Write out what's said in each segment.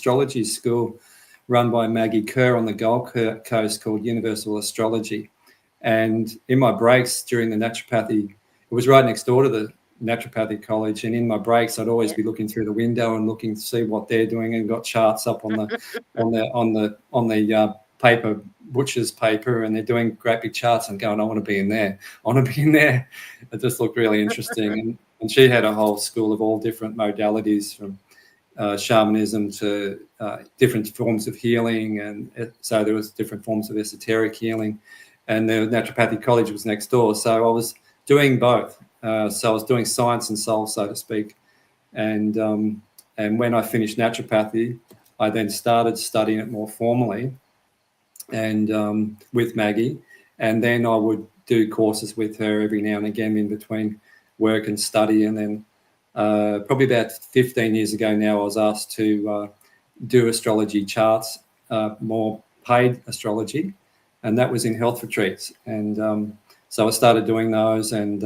astrology school run by Maggie Kerr on the Gold Coast called Universal Astrology. And in my breaks during the naturopathy, it was right next door to the naturopathic college, and in my breaks I'd always be looking through the window and looking to see what they're doing, and got charts up on the paper, butcher's paper, and they're doing great big charts, and going, I want to be in there. It just looked really interesting. And she had a whole school of all different modalities, from shamanism to different forms of healing, and so there was different forms of esoteric healing, and the naturopathic college was next door, so I was doing both. So I was doing science and soul, so to speak. And when I finished naturopathy, I then started studying it more formally, and with Maggie. And then I would do courses with her every now and again in between work and study. And then probably about 15 years ago now, I was asked to do astrology charts, more paid astrology, and that was in health retreats. And so I started doing those, and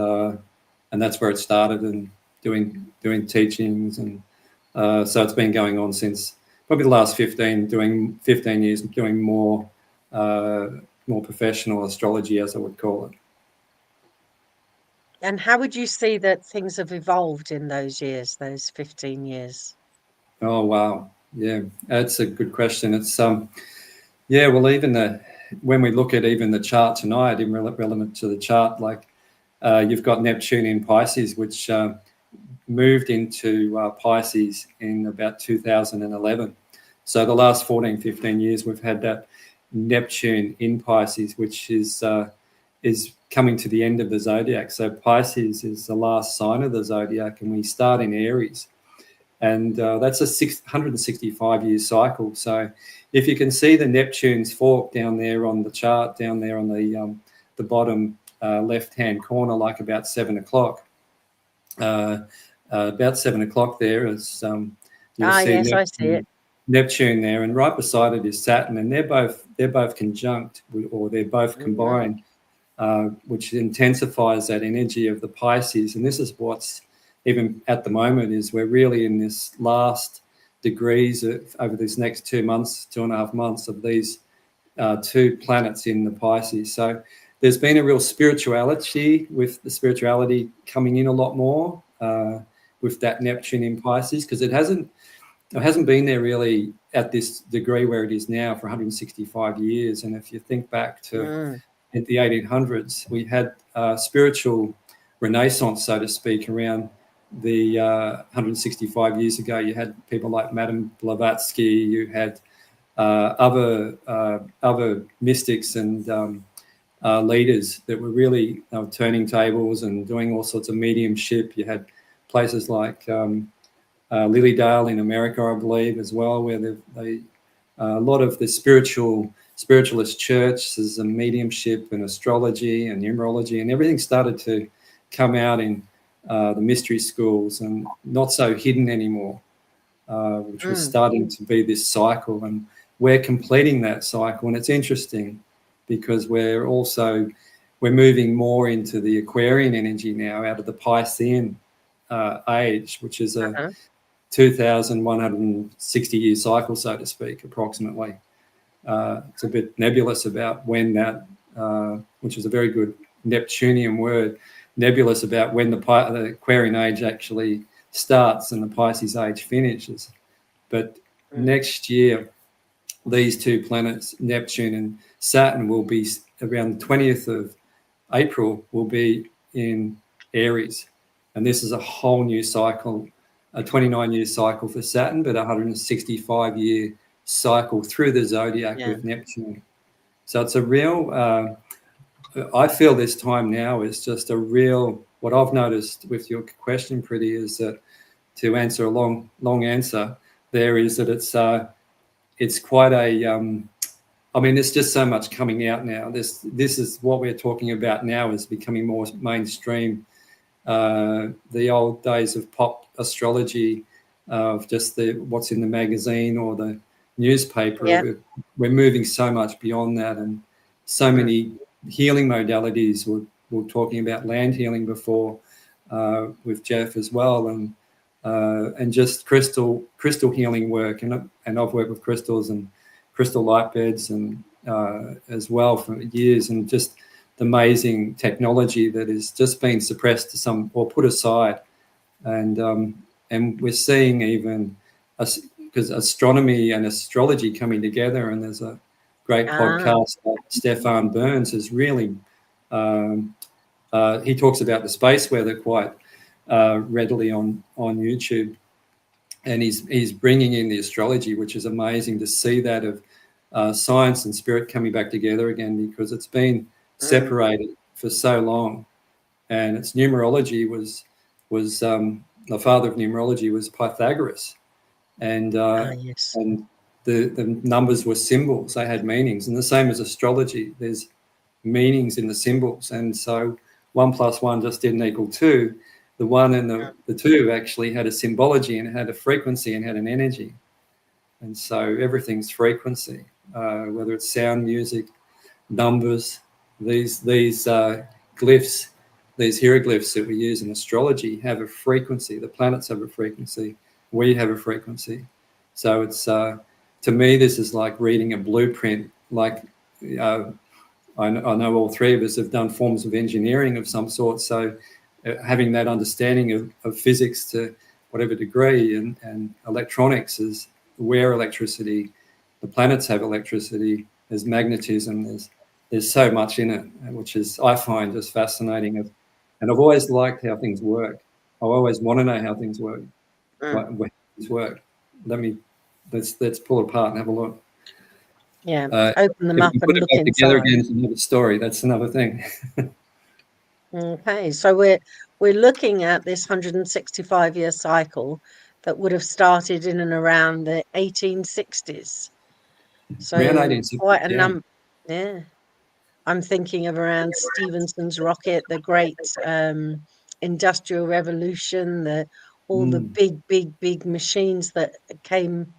that's where it started, and doing teachings, and so it's been going on since probably the last 15 years, doing more professional astrology, as I would call it. And how would you see that things have evolved in those years, those 15 years? Oh wow, yeah, that's a good question. It's yeah, well, even when we look at even the chart tonight, even relevant to the chart, like. You've got Neptune in Pisces, which moved into Pisces in about 2011. So the last 14, 15 years, we've had that Neptune in Pisces, which is coming to the end of the zodiac. So Pisces is the last sign of the zodiac, and we start in Aries. And that's a 165-year cycle. So if you can see the Neptune's fork down there on the chart, down there on the bottom left-hand corner, like about 7 o'clock. About 7 o'clock there is you'll see yes, I see it. Neptune there, and right beside it is Saturn, and they're both conjunct, or they're both combined, which intensifies that energy of the Pisces. And this is what's even at the moment, is we're really in this last degrees over this next 2 months, 2.5 months, of these two planets in the Pisces. So there's been a real spirituality, with the spirituality coming in a lot more with that Neptune in Pisces, because it hasn't been there really at this degree where it is now for 165 years. And if you think back to at the 1800s, we had spiritual renaissance, so to speak, around the 165 years ago. You had people like Madame Blavatsky, you had other mystics and leaders that were really turning tables and doing all sorts of mediumship. You had places like Lilydale in America, I believe, as well, where a lot of the spiritualist churches and mediumship and astrology and numerology and everything started to come out in the mystery schools, and not so hidden anymore, which was starting to be this cycle. And we're completing that cycle, and it's interesting, because we're moving more into the Aquarian energy now, out of the Piscean age, which is a 2,160-year cycle, so to speak, approximately. It's a bit nebulous about when that, which is a very good Neptunian word, nebulous about when the Aquarian age actually starts and the Pisces age finishes. But next year, these two planets, Neptune and Saturn, will be around the 20th of April, will be in Aries. And this is a whole new cycle, a 29-year cycle for Saturn, but a 165-year cycle through the zodiac with Neptune. So it's a real, I feel this time now is just a real, what I've noticed with your question, Priti, is that, to answer a long answer there, is that it's quite a, I mean, there's just so much coming out now. This is what we're talking about now, is becoming more mainstream. The old days of pop astrology, of just what's in the magazine or the newspaper, we're moving so much beyond that, and so many healing modalities. We're talking about land healing before with Jeff as well, and and just crystal healing work. And I've worked with crystals and crystal light beds and as well for years, and just the amazing technology that is just being suppressed to some or put aside. And we're seeing even because astronomy and astrology coming together, and there's a great podcast that Stefan Burns is really he talks about the space weather quite readily on YouTube, and he's bringing in the astrology, which is amazing to see that of science and spirit coming back together again, because it's been separated for so long. And its numerology was the father of numerology was Pythagoras, and yes. and the numbers were symbols. They had meanings, and the same as astrology. There's meanings in the symbols, and so 1 + 1 just didn't equal 2. The 1 and the 2 actually had a symbology, and it had a frequency and had an energy. And so everything's frequency, whether it's sound, music, numbers, these glyphs, these hieroglyphs that we use in astrology have a frequency. The planets have a frequency. We have a frequency. So it's to me, this is like reading a blueprint. Like I know all three of us have done forms of engineering of some sort. So having that understanding of physics to whatever degree, and electronics is where electricity, the planets have electricity, there's magnetism, there's so much in it, which is, I find, just fascinating. And I've always liked how things work. I always want to know how things work. How things work. Let's pull it apart and have a look. Yeah, open them if up we and put it look back together inside. again, it's another story. That's another thing. Okay, so we're looking at this 165-year cycle that would have started in and around the 1860s. So Around 1860, quite a yeah. number. Yeah, I'm thinking of around Stephenson's rocket, the great industrial revolution, all the big machines that came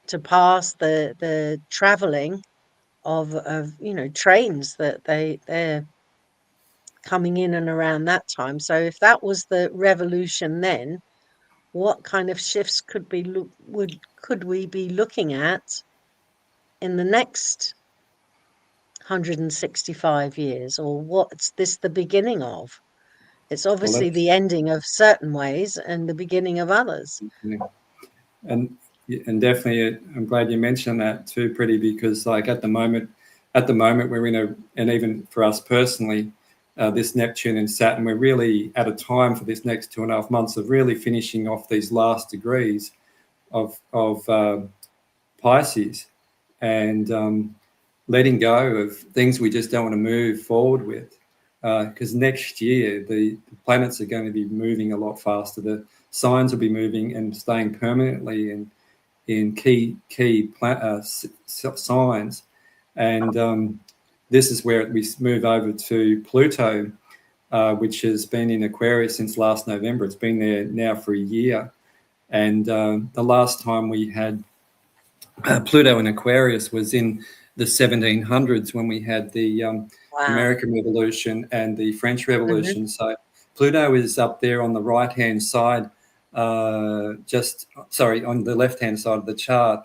to pass, the traveling of trains that they're coming in and around that time. So if that was the revolution then, what kind of shifts could we be looking at in the next 165 years, or what's this the beginning of? It's obviously the ending of certain ways and the beginning of others. And definitely, I'm glad you mentioned that too, Priti, because like at the moment we're in and even for us personally, this Neptune and Saturn, we're really at a time for this next 2.5 months of really finishing off these last degrees of Pisces, and letting go of things we just don't want to move forward with. Because next year the planets are going to be moving a lot faster. The signs will be moving and staying permanently in key signs, and this is where we move over to Pluto, which has been in Aquarius since last November. It's been there now for a year, and the last time we had Pluto in Aquarius was in the 1700s, when we had the American Revolution and the French Revolution. So Pluto is up there on the right-hand side, on the left-hand side of the chart,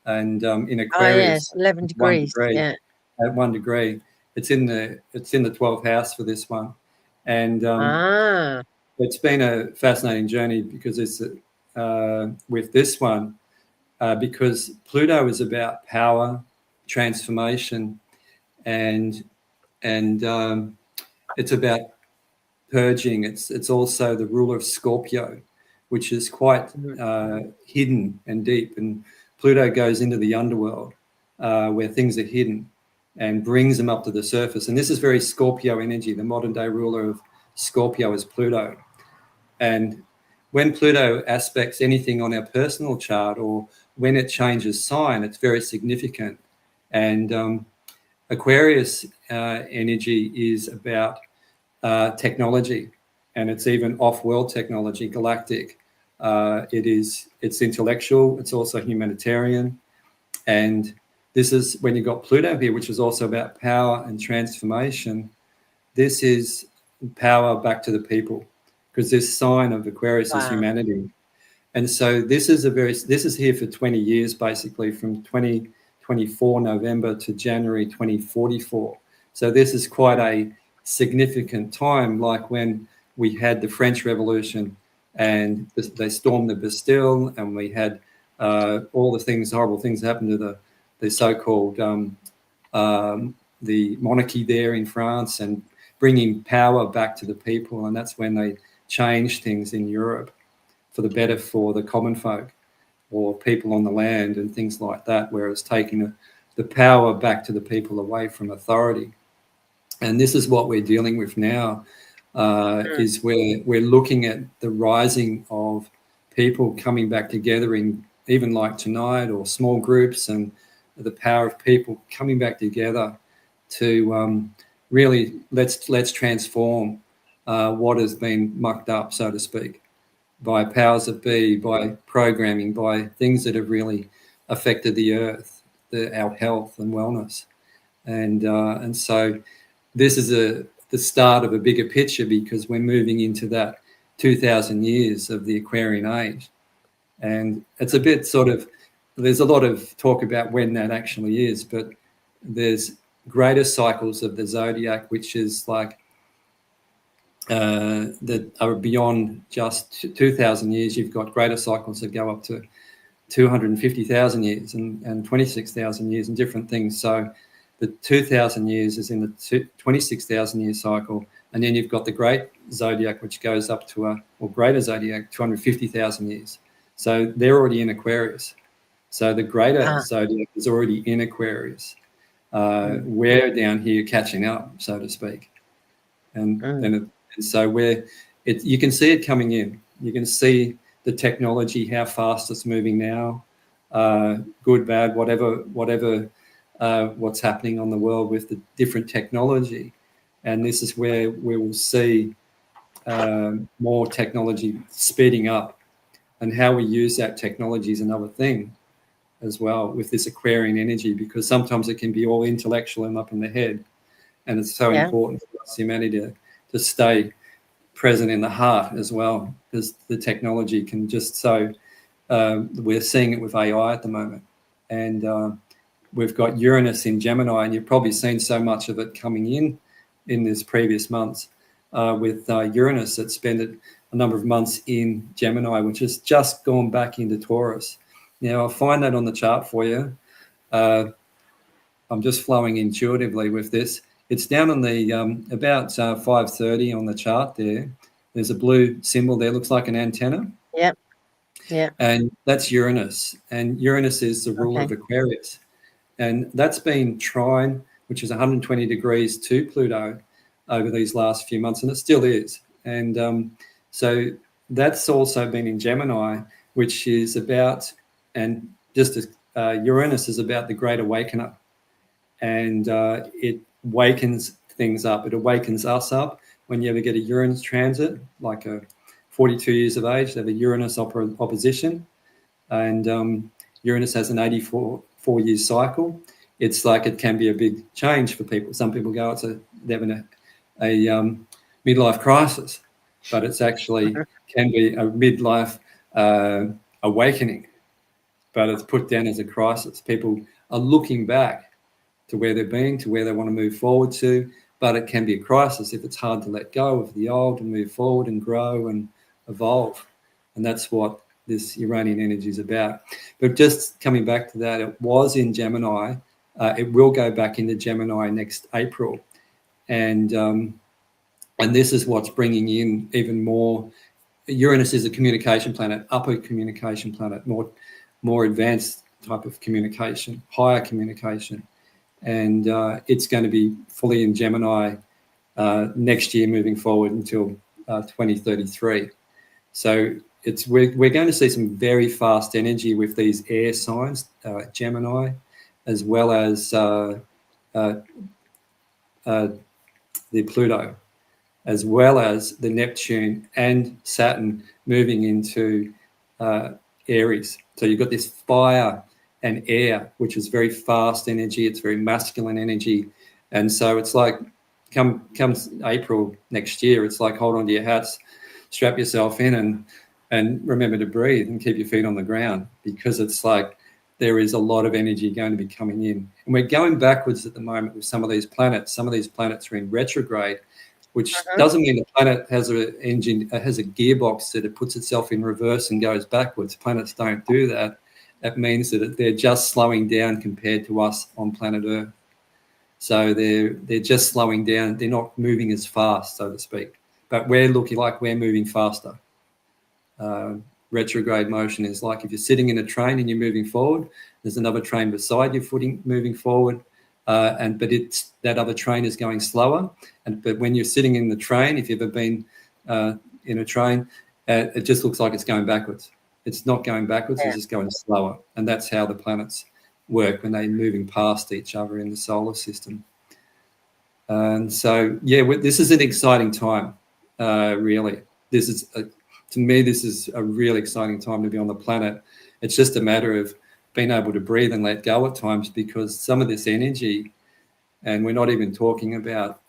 and in Aquarius, 11 degrees. Yeah, at 1 degree. It's in the 12th house for this one, and it's been a fascinating journey because it's with this one. Because Pluto is about power, transformation, and it's about purging. It's also the ruler of Scorpio, which is quite hidden and deep. And Pluto goes into the underworld where things are hidden and brings them up to the surface. And this is very Scorpio energy. The modern day ruler of Scorpio is Pluto. And when Pluto aspects anything on our personal chart, or when it changes sign, it's very significant. And Aquarius energy is about technology, and it's even off-world technology, galactic. It's intellectual. It's also humanitarian. And this is when you've got Pluto here, which is also about power and transformation. This is power back to the people. because this sign of Aquarius is Wow. humanity. And so this is here for 20 years, basically, from 2024 November to January 2044. So this is quite a significant time, like when we had the French Revolution and they stormed the Bastille, and we had all the things, horrible things that happened to the so-called the monarchy there in France, and bringing power back to the people. And that's when they changed things in Europe for the better for the common folk or people on the land and things like that, where it's taking the power back to the people away from authority. And this is what we're dealing with now, is where we're looking at the rising of people coming back together in, even like tonight, or small groups, and the power of people coming back together to really let's transform what has been mucked up, so to speak, by powers that be, by programming, by things that have really affected the earth, our health and wellness. And so this is the start of a bigger picture, because we're moving into that 2,000 years of the Aquarian age. And it's a bit sort of, there's a lot of talk about when that actually is, but there's greater cycles of the zodiac, which is like that are beyond just 2,000 years. You've got greater cycles that go up to 250,000 years and 26,000 years and different things. So the 2,000 years is in the 26,000 year cycle. And then you've got the great zodiac, which goes up to or greater zodiac, 250,000 years. So they're already in Aquarius. So the greater zodiac is already in Aquarius. We're down here catching up, so to speak. And so you can see it coming in. You can see the technology, how fast it's moving now, good, bad, whatever what's happening on the world with the different technology. And this is where we will see more technology speeding up, and how we use that technology is another thing as well with this Aquarian energy, because sometimes it can be all intellectual and up in the head. And it's so important for us humanity to stay present in the heart as well, because the technology can just we're seeing it with AI at the moment. And we've got Uranus in Gemini, and you've probably seen so much of it coming in this previous months with Uranus that spent a number of months in Gemini, which has just gone back into Taurus. Now, I'll find that on the chart for you. I'm just flowing intuitively with this. It's down on the about 5:30 on the chart there. There's a blue symbol there, looks like an antenna. Yep. Yeah. And that's Uranus. And Uranus is the ruler of Aquarius. And that's been trine, which is 120 degrees to Pluto over these last few months, and it still is. And so that's also been in Gemini, which is about, and just as Uranus is about the great awakener. And it wakens things up. It awakens us up. When you ever get a Uranus transit, like a 42 years of age, they have a Uranus opposition. And Uranus has an 84-year cycle. It's like it can be a big change for people. Some people go, they're having a midlife crisis, but it's actually can be a midlife awakening, but it's put down as a crisis. People are looking back to where they've been, to where they want to move forward to, but it can be a crisis if it's hard to let go of the old and move forward and grow and evolve. And that's what this Uranian energy is about. But just coming back to that, it was in Gemini. It will go back into Gemini next April. And this is what's bringing in even more. Uranus is a communication planet, upper communication planet, more advanced type of communication, higher communication. And it's going to be fully in Gemini next year, moving forward until 2033. So we're going to see some very fast energy with these air signs, Gemini, as well as the Pluto, as well as the Neptune and Saturn moving into Aries. So you've got this fire and air, which is very fast energy. It's very masculine energy. And so it's like comes April next year, it's like hold on to your hats, strap yourself in and remember to breathe and keep your feet on the ground, because it's like there is a lot of energy going to be coming in. And we're going backwards at the moment with some of these planets. Some of these planets are in retrograde, which doesn't mean the planet has a engine, has a gearbox that it puts itself in reverse and goes backwards. Planets don't do that. That means that they're just slowing down compared to us on planet Earth. So they're just slowing down. They're not moving as fast, so to speak. But we're looking like we're moving faster. Retrograde motion is like if you're sitting in a train and you're moving forward, there's another train beside your footing moving forward, but that other train is going slower. But when you're sitting in the train, if you've ever been in a train, it just looks like it's going backwards. It's not going backwards, it's just going slower. And that's how the planets work when they're moving past each other in the solar system. And so, this is an exciting time, really. This is, to me, this is a really exciting time to be on the planet. It's just a matter of being able to breathe and let go at times, because some of this energy, and we're not even talking about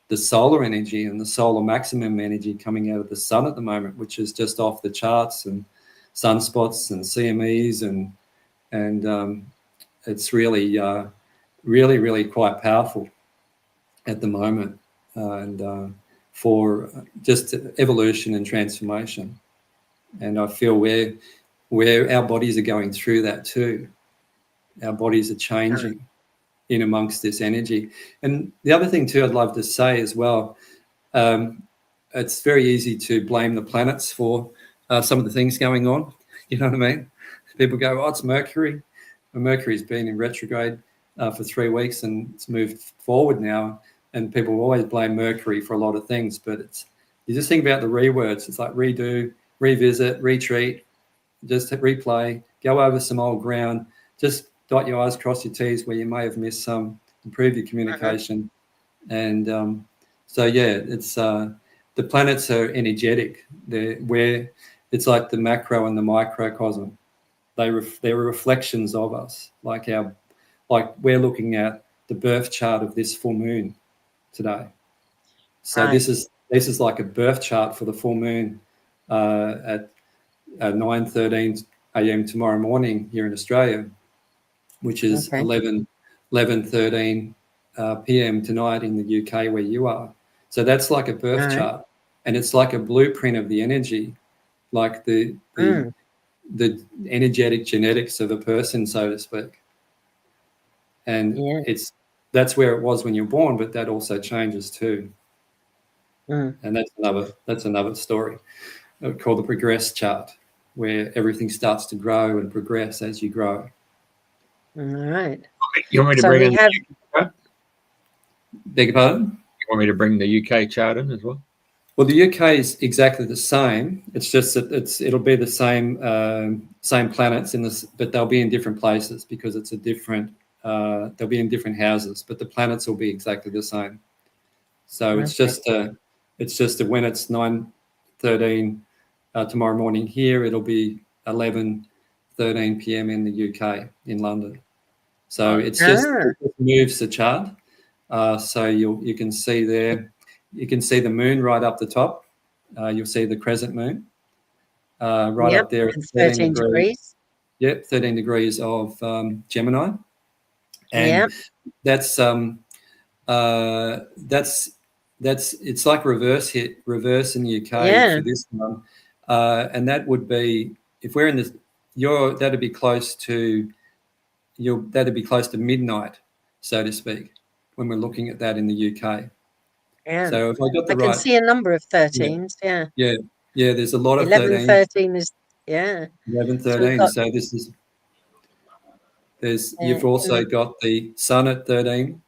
the solar energy and the solar maximum energy coming out of the sun at the moment, which is just off the charts, and sunspots and CMEs, and it's really, really quite powerful at the moment, and for just evolution and transformation. And I feel where our bodies are going through that too. Our bodies are changing in amongst this energy. And the other thing too I'd love to say as well, it's very easy to blame the planets for some of the things going on. You know what I mean? People go, oh, it's Mercury. Well, Mercury's been in retrograde for 3 weeks and it's moved forward now. And people always blame Mercury for a lot of things, but you just think about the rewords. It's like redo, revisit, retreat, just replay, go over some old ground, just dot your I's, cross your T's where you may have missed some, improve your communication. And it's the planets are energetic. It's like the macro and the microcosm. They're reflections of us, like we're looking at the birth chart of this full moon today. So this is like a birth chart for the full moon at 9:13 a.m. tomorrow morning here in Australia, which is 11:13 p.m. tonight in the UK where you are. So that's like a birth chart, and it's like a blueprint of the energy, like the energetic genetics of a person, so to speak. And that's where it was when you're born, but that also changes too. And that's another story called the progress chart, where everything starts to grow and progress as you grow. All right. You want me to bring in the UK chart? Beg your pardon? You want me to bring the UK chart in as well? Well, the UK is exactly the same. It's just that it'll be the same planets in this, but they'll be in different places because it's a different. They'll be in different houses, but the planets will be exactly the same. So it's just when it's 9:13 tomorrow morning here, it'll be 11:13 p.m. in the UK in London. So it moves the chart. So you can see there. You can see the moon right up the top. You'll see the crescent moon up there at 13 degrees. Yep, 13 degrees of Gemini, and that's it's like reverse in the UK for this one, and that would be if we're in this. That'd be close to midnight, so to speak, when we're looking at that in the UK. Yeah. So if I got I can see a number of 13s. Yeah. There's a lot of 11, 13 is 11, 13. So this is you've also got the sun at 13,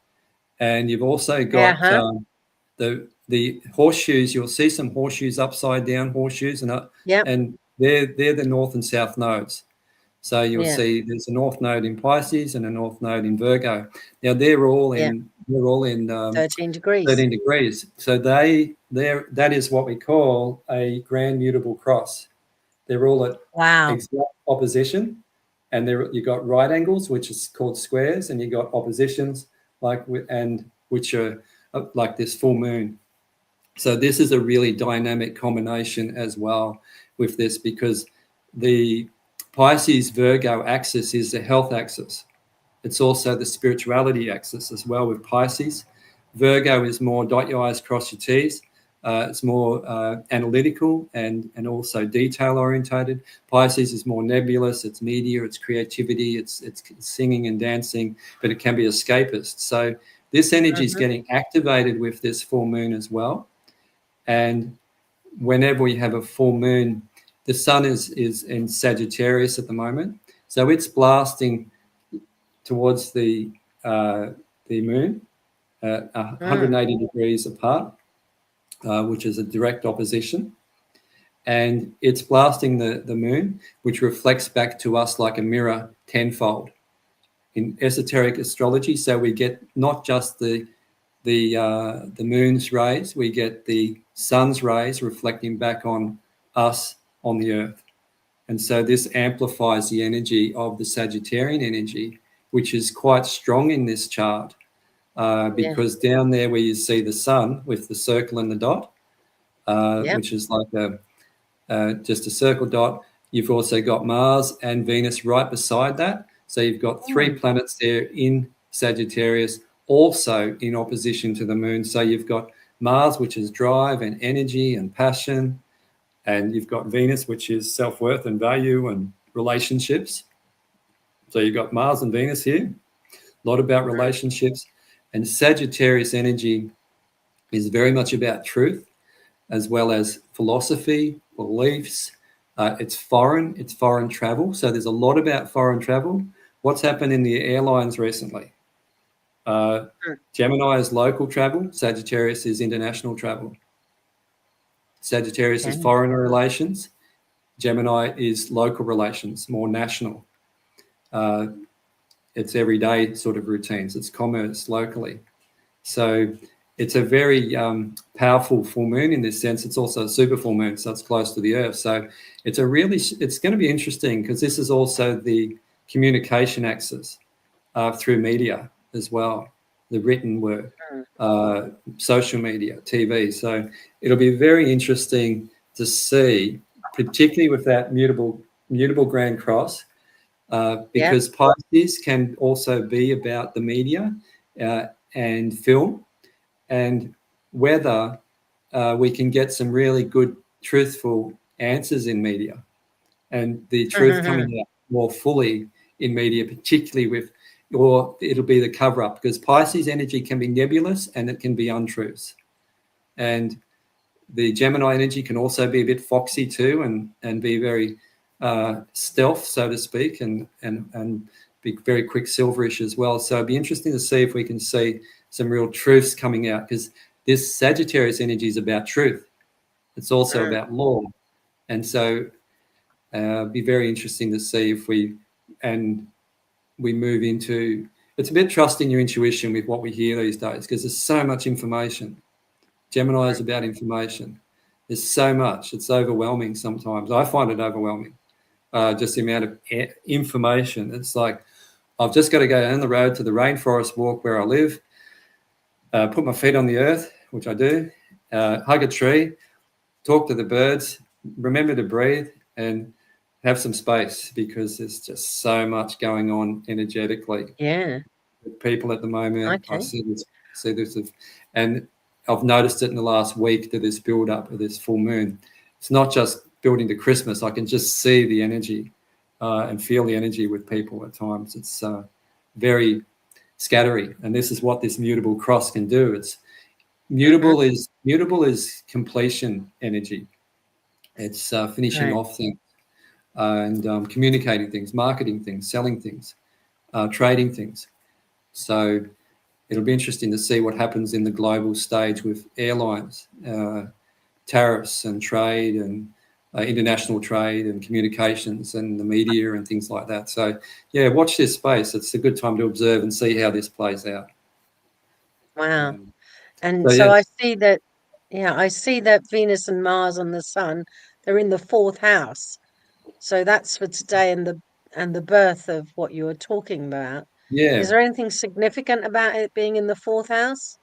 and you've also got the horseshoes. You'll see some horseshoes, upside down horseshoes, and they're the north and south nodes. So you'll see there's a north node in Pisces and a north node in Virgo. Now they're all in 13 degrees. 13 degrees. So that is what we call a grand mutable cross. They're all at exact opposition, and you got right angles, which is called squares, and you got oppositions which are like this full moon. So this is a really dynamic combination as well with this, because the Pisces Virgo axis is the health axis. It's also the spirituality axis as well with Pisces. Virgo is more dot your I's, cross your T's. It's more analytical and also detail orientated. Pisces is more nebulous. It's media, it's creativity, it's singing and dancing, but it can be escapist. So this energy is getting activated with this full moon as well. And whenever we have a full moon, the sun is in Sagittarius at the moment. So it's blasting towards the moon, 180 degrees apart, which is a direct opposition. And it's blasting the moon, which reflects back to us like a mirror tenfold in esoteric astrology. So we get not just the moon's rays, we get the sun's rays reflecting back on us on the earth. And so this amplifies the energy of the Sagittarian energy, which is quite strong in this chart, because down there where you see the sun with the circle and the dot, which is like just a circle dot, you've also got Mars and Venus right beside that. So you've got three planets there in Sagittarius, also in opposition to the moon. So you've got Mars, which is drive and energy and passion, and you've got Venus, which is self-worth and value and relationships. So you've got Mars and Venus here, a lot about relationships. And Sagittarius energy is very much about truth, as well as philosophy, beliefs. It's foreign travel. So there's a lot about foreign travel. What's happened in the airlines recently? Gemini is local travel. Sagittarius is international travel. Sagittarius is foreign relations. Gemini is local relations, more national. It's everyday sort of routines. It's commerce locally. So it's a very powerful full moon in this sense. It's also a super full moon, so it's close to the Earth. So it's going to be interesting, because this is also the communication axis through media as well, the written word, social media, TV. So it'll be very interesting to see, particularly with that mutable Grand Cross, because Pisces can also be about the media and film, and whether we can get some really good, truthful answers in media, and the truth coming out more fully in media, particularly or it'll be the cover-up, because Pisces energy can be nebulous and it can be untruths. And the Gemini energy can also be a bit foxy too, and be very stealth, so to speak, and be very quicksilverish as well. So it'd be interesting to see if we can see some real truths coming out, because this Sagittarius energy is about truth. It's also about law. And so it'd be very interesting to see if we move into, it's a bit trusting your intuition with what we hear these days, because there's so much information. Gemini is about information. There's so much. It's overwhelming sometimes. I find it overwhelming, just the amount of information. It's like, I've just got to go down the road to the rainforest walk where I live, put my feet on the earth, which I do, hug a tree, talk to the birds, remember to breathe, and have some space, I there's just so much going on energetically. With people at the moment. I see this, and I've noticed it in the last week, that this build up of this full moon. It's not just building to Christmas. I can just see the energy and feel the energy with people at times. It's very scattery, and this is what this mutable cross can do. It's mutable is completion energy. It's finishing off things and communicating things, marketing things, selling things, trading things. So it'll be interesting to see what happens in the global stage with airlines, tariffs and trade, and international trade and communications and the media and things like that. So, yeah, watch this space. It's a good time to observe and see how this plays out. Wow. And so I see that, I see that Venus and Mars and the Sun, they're in the 4th house. So that's for today and the birth of what you were talking about. Yeah. Is there anything significant about it being in the 4th house?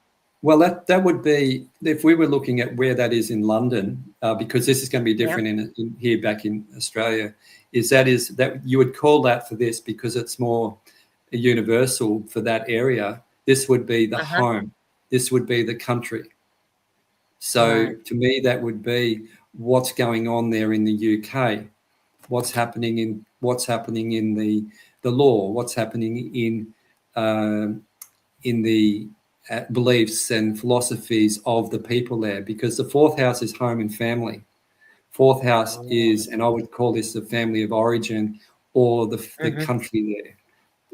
Well, that would be, if we were looking at where that is in London, because this is going to be different in here back in Australia, is that you would call that for this because it's more universal for that area. This would be the home. This would be the country. So to me, that would be what's going on there in the UK, what's happening in the law, what's happening in the beliefs and philosophies of the people there, because the fourth house is home and family. Fourth house is, and I would call this the family of origin or the country there.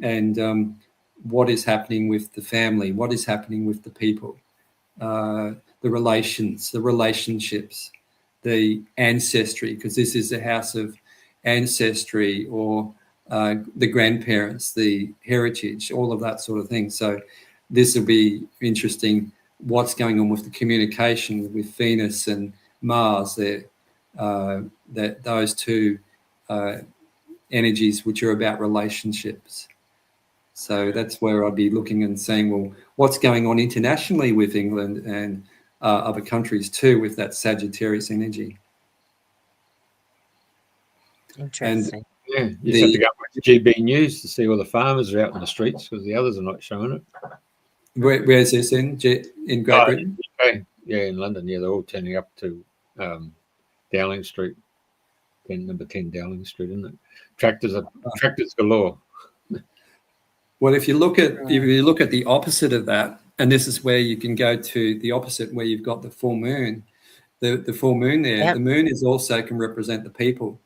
And what is happening with the family? What is happening with the people? The relations, the relationships, the ancestry, because this is the house of ancestry, or the grandparents, the heritage, all of that sort of thing. So this will be interesting, what's going on with the communication with Venus and Mars there, that those two energies which are about relationships. So that's where I'd be looking and saying, well, what's going on internationally with England and other countries too with that Sagittarius energy. Interesting. And you just have to go watch GB News to see all the farmers are out in the streets because the others are not showing it. Where's this in Great Britain? Okay. Yeah, in London. Yeah, they're all turning up to Dowling Street, number 10 Dowling Street, isn't it? Tractors galore. Well, if you look at the opposite of that, and this is where you can go to the opposite, where you've got the full moon, the full moon there. The moon is also can represent the people,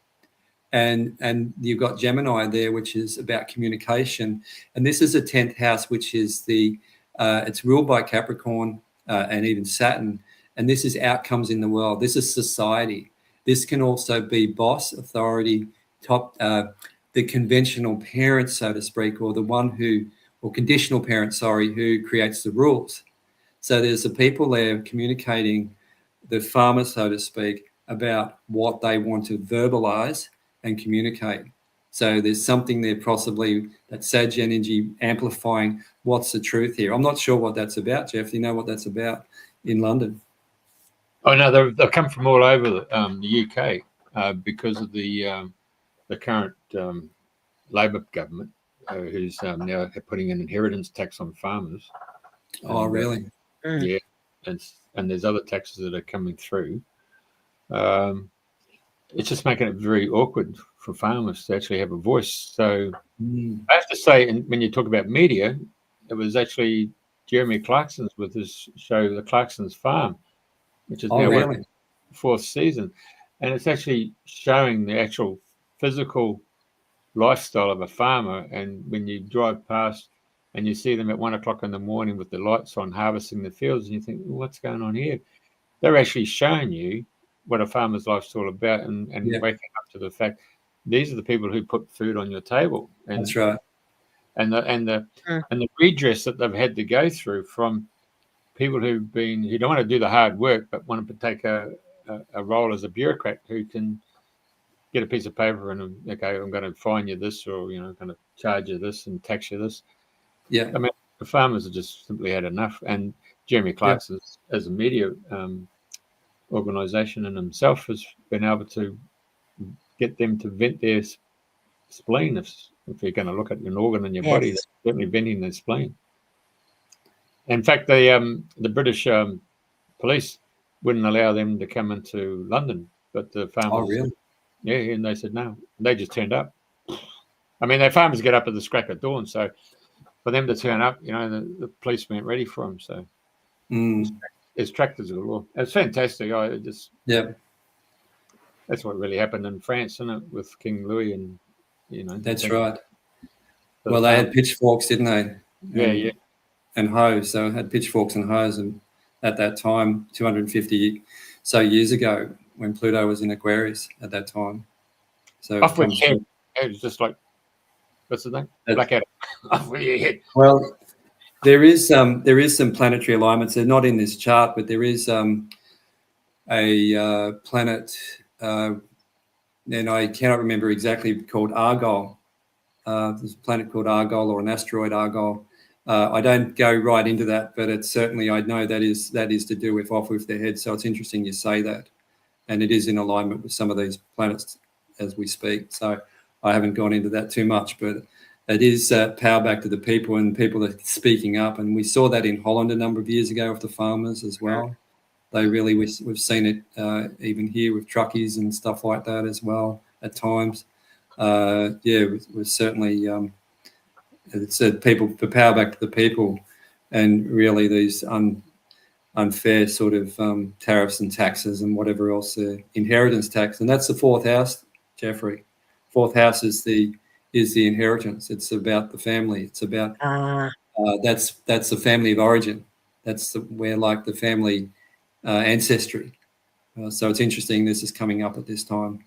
and you've got Gemini there, which is about communication, and this is a 10th house, which is it's ruled by Capricorn and even Saturn, and this is outcomes in the world. This is society. This can also be boss, authority, top. The conventional parent, so to speak, or the one or conditional parent, who creates the rules. So there's the people there communicating, the farmer, so to speak, about what they want to verbalize and communicate. So there's something there, possibly that Sag energy amplifying what's the truth here. I'm not sure what that's about, Jeff. Do you know what that's about in London? Oh no, they've come from all over the UK because of the current Labor government, who's now putting an inheritance tax on farmers. Oh, really? Yeah, and there's other taxes that are coming through. It's just making it very awkward for farmers to actually have a voice. So I have to say, and when you talk about media, it was actually Jeremy Clarkson's with his show, The Clarkson's Farm, which is now really? Fourth season, and it's actually showing the actual physical lifestyle of a farmer. And when you drive past and you see them at 1 o'clock in the morning with the lights on harvesting the fields, and you think, well, what's going on here? They're actually showing you what a farmer's life's all about, and waking up to the fact these are the people who put food on your table. And that's right. And the redress that they've had to go through from people who don't want to do the hard work but want to take a role as a bureaucrat who can get a piece of paper and, okay, I'm going to fine you this, or I'm going to charge you this and tax you this. Yeah, I mean, the farmers have just simply had enough. And Jeremy Clarkson, as a media organisation, and himself has been able to get them to vent their spleen. If you're going to look at an organ in your body, they're certainly venting their spleen. In fact, the British police wouldn't allow them to come into London, but the farmers. Oh, really? Yeah, and they said no. They just turned up. I mean, their farmers get up at the crack of dawn, so for them to turn up, the police weren't ready for them. So there's tractors galore. It's fantastic. That's what really happened in France, isn't it, with King Louis and That's right. Well, they had pitchforks, didn't they? Yeah. And hoes. So had pitchforks and hoes, and at that time, 250 so years ago, when Pluto was in Aquarius at that time. So off with your head. It was just like, what's the name? Blackadder. Off with your head. Well, there is some planetary alignments. They're not in this chart, but there is a planet, and I cannot remember exactly, called Argol. There's a planet called Argol, or an asteroid Argol, I don't go right into that, but it's certainly, I know that is to do with off with their head. So it's interesting you say that, and it is in alignment with some of these planets as we speak. So I haven't gone into that too much, but it is power back to the people, and people are speaking up. And we saw that in Holland a number of years ago with the farmers as well. They really, we've seen it even here with truckies and stuff like that as well at times. We're certainly, it's people, the power back to the people, and really these unfair sort of tariffs and taxes and whatever else, inheritance tax. And that's the fourth house, Jeffrey. Fourth house is the inheritance. It's about the family. It's about that's the family of origin. That's where like the family ancestry. So it's interesting. This is coming up at this time.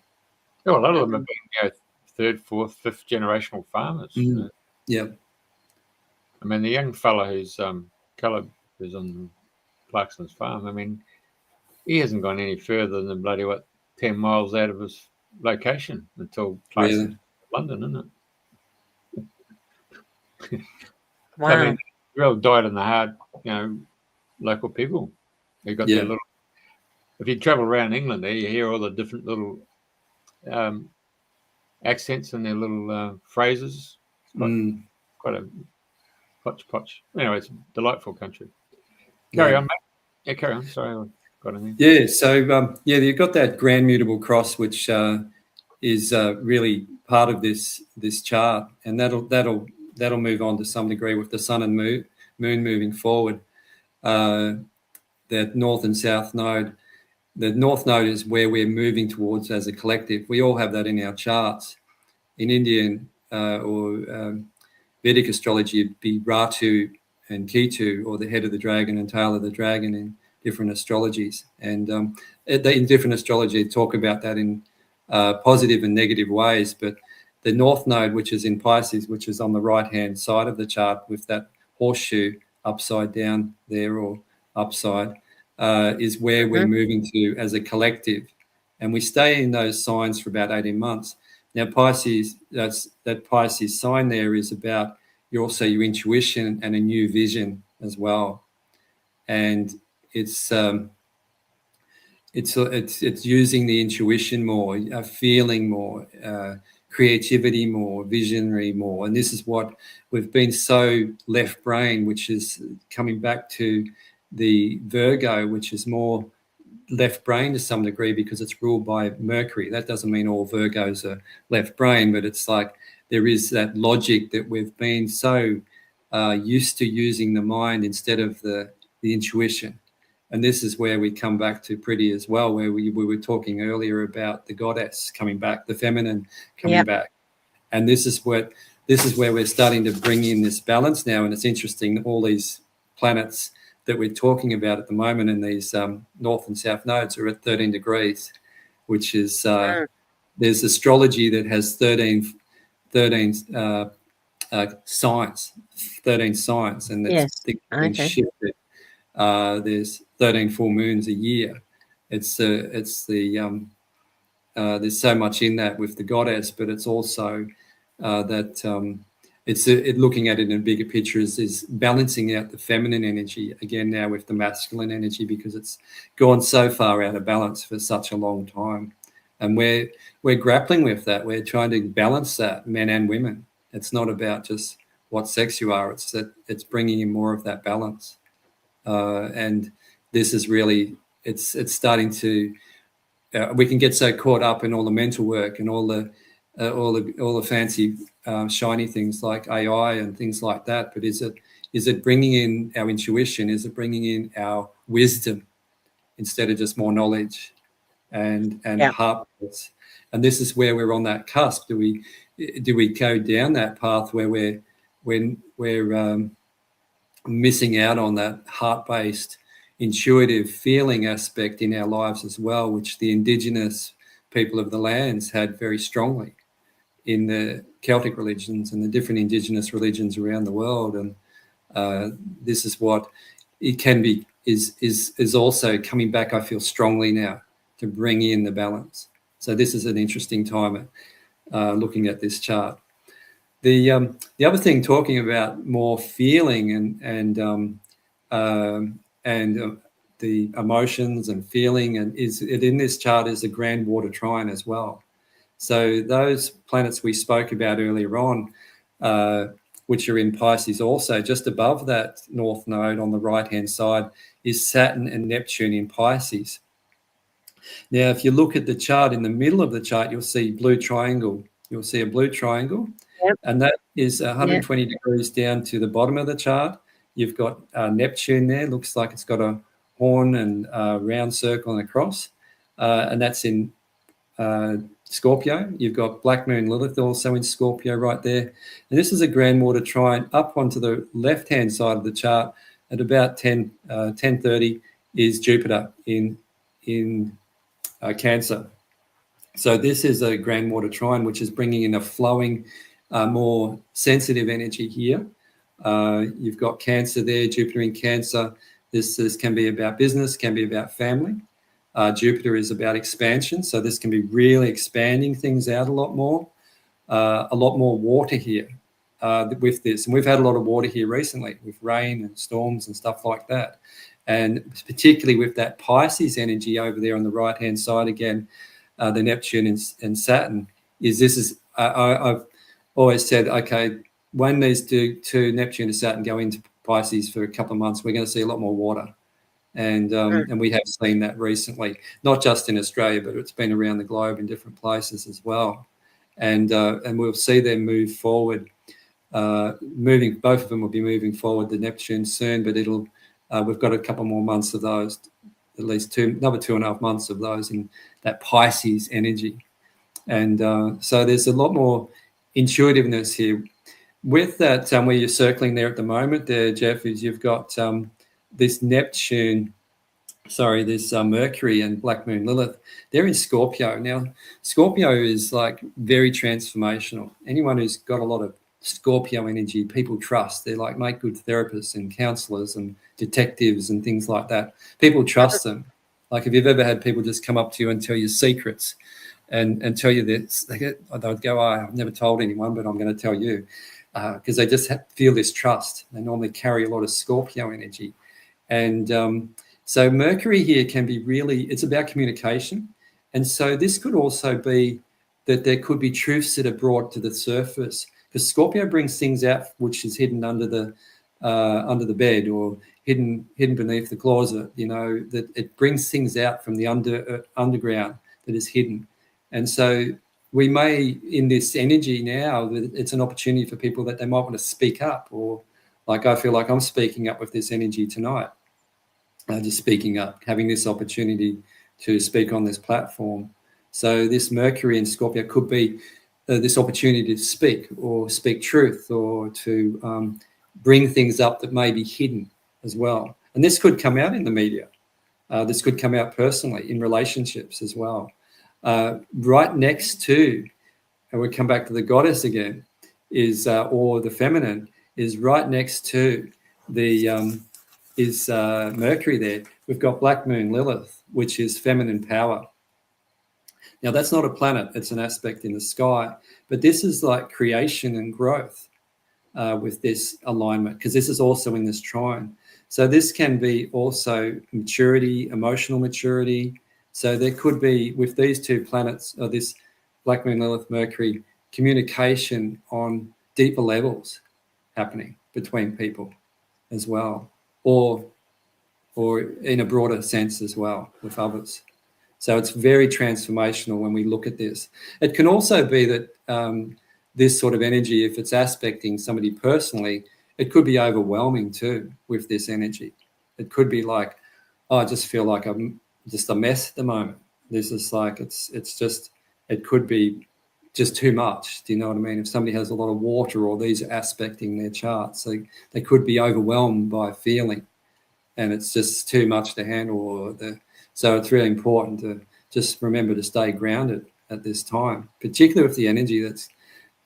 Oh, a lot of them have been third, fourth, fifth generational farmers. Yeah. I mean, the young fella who's Caleb, who's on Clarkson's farm. I mean, he hasn't gone any further than bloody 10 miles out of his location until Clarkson, London, isn't it? Wow. I mean, real died in the heart, local people. They got their little. If you travel around England, there you hear all the different little accents and their little phrases. It's quite a potch. Anyway, it's a delightful country. Carry on, mate. Yeah, carry on. Sorry, I got in there. Yeah, so you've got that grand mutable cross, which is really part of this chart, and that'll move on to some degree with the sun and moon moving forward. That north and south node. The north node is where we're moving towards as a collective. We all have that in our charts. In Indian or Vedic astrology, it'd be Ratu and Ketu, or the head of the dragon and tail of the dragon in different astrologies. And in different astrology, talk about that in positive and negative ways. But the north node, which is in Pisces, which is on the right-hand side of the chart with that horseshoe upside down there or upside, is where we're moving to as a collective. And we stay in those signs for about 18 months. Now, Pisces, that Pisces sign there is about your intuition and a new vision as well. And it's using the intuition more, feeling more, creativity more, visionary more. And this is what we've been so left brain, which is coming back to the Virgo, which is more left brain to some degree because it's ruled by Mercury. That doesn't mean all Virgos are left brain, but it's like there is that logic that we've been so used to using the mind instead of the intuition. And this is where we come back to Priti as well, where we were talking earlier about the goddess coming back, the feminine coming back. And this is where we're starting to bring in this balance now. And it's interesting, all these planets that we're talking about at the moment in these north and south nodes are at 13 degrees, which is there's astrology that has 13 signs, and that's been shifted. There's 13 full moons a year. It's the there's so much in that with the goddess, but it's also that looking at it in a bigger picture is balancing out the feminine energy again now with the masculine energy, because it's gone so far out of balance for such a long time, and we're grappling with that. We're trying to balance that, men and women. It's not about just what sex you are. It's that it's bringing in more of that balance, and this is really it's starting to. We can get so caught up in all the mental work and all the fancy shiny things like AI and things like that. But is it bringing in our intuition? Is it bringing in our wisdom instead of just more knowledge and heart? And this is where we're on that cusp. Do we go down that path where we're missing out on that heart-based intuitive feeling aspect in our lives as well, which the indigenous people of the lands had very strongly in the Celtic religions and the different indigenous religions around the world. And this is what it can be is also coming back, I feel strongly now, to bring in the balance. So this is an interesting time looking at this chart. The other thing, talking about more feeling and the emotions and feeling, and is it in this chart is a grand water trine as well. So those planets we spoke about earlier on, which are in Pisces also, just above that north node on the right-hand side is Saturn and Neptune in Pisces. Now, if you look at the chart, in the middle of the chart, you'll see blue triangle. You'll see a blue triangle, and that is 120 degrees down to the bottom of the chart. You've got Neptune there. Looks like it's got a horn and a round circle and a cross, and that's in Scorpio. You've got Black Moon Lilith also in Scorpio right there. And this is a grand water trine up onto the left-hand side of the chart at about 10:30 is Jupiter in Cancer. So this is a grand water trine, which is bringing in a flowing, more sensitive energy here. You've got Cancer there, Jupiter in Cancer. This can be about business, can be about family. Jupiter is about expansion, so this can be really expanding things out a lot more water here with this. And we've had a lot of water here recently with rain and storms and stuff like that. And particularly with that Pisces energy over there on the right-hand side again, the Neptune and Saturn, I've always said, okay, when these two Neptune and Saturn go into Pisces for a couple of months, we're going to see a lot more water. And we have seen that recently, not just in Australia, but it's been around the globe in different places as well. And we'll see them move forward. Both of them will be moving forward, the Neptune soon, but we've got a couple more months of those, at least another 2.5 months of those in that Pisces energy. And so there's a lot more intuitiveness here. With that, where you're circling there at the moment there, Jeff, is you've got this Neptune, this Mercury and Black Moon Lilith. They're in Scorpio. Now, Scorpio is like very transformational. Anyone who's got a lot of Scorpio energy, people trust. They're like make good therapists and counselors and detectives and things like that. People trust them. Like if you've ever had people just come up to you and tell you secrets and tell you this, they'd go, I've never told anyone, but I'm going to tell you, because they just feel this trust. They normally carry a lot of Scorpio energy. And so Mercury here can be it's about communication. And so this could also be that there could be truths that are brought to the surface, because Scorpio brings things out which is hidden under the bed or hidden beneath the closet, that it brings things out from the underground that is hidden. And so we may, in this energy now, it's an opportunity for people that they might want to speak up, or like I feel like I'm speaking up with this energy tonight, just speaking up, having this opportunity to speak on this platform. So this Mercury in Scorpio could be this opportunity to speak or speak truth, or to bring things up that may be hidden as well. And this could come out in the media. This could come out personally in relationships as well. Right next to, and we come back to the goddess again, or the feminine, is right next to the Mercury there. We've got Black Moon Lilith, which is feminine power. Now, that's not a planet, it's an aspect in the sky, but this is like creation and growth with this alignment, because this is also in this trine. So this can be also maturity, emotional maturity. So there could be, with these two planets, or this Black Moon Lilith Mercury, communication on deeper levels happening between people as well, or in a broader sense as well with others. So it's very transformational when we look at this. It can also be that this sort of energy, if it's aspecting somebody personally, it could be overwhelming too with this energy. It could be like, I just feel like I'm just a mess at the moment. This is like, it could be just too much. Do you know what I mean? If somebody has a lot of water, or these are aspecting their charts, they could be overwhelmed by feeling, and it's just too much to handle. So it's really important to just remember to stay grounded at this time, particularly with the energy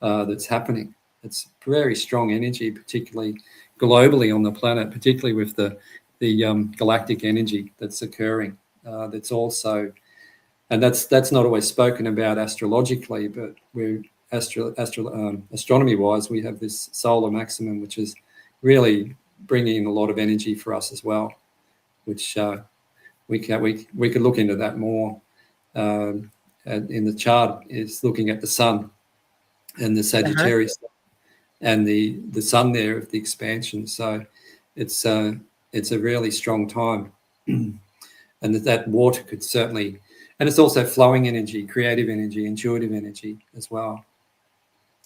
that's happening. It's very strong energy, particularly globally on the planet, particularly with the galactic energy that's occurring. That's also, and that's not always spoken about astrologically, but astronomy-wise, we have this solar maximum, which is really bringing in a lot of energy for us as well, which we could look into that more. In the chart is looking at the sun and the Sagittarius and the sun there of the expansion. So it's a really strong time, and that water could certainly, and it's also flowing energy, creative energy, intuitive energy as well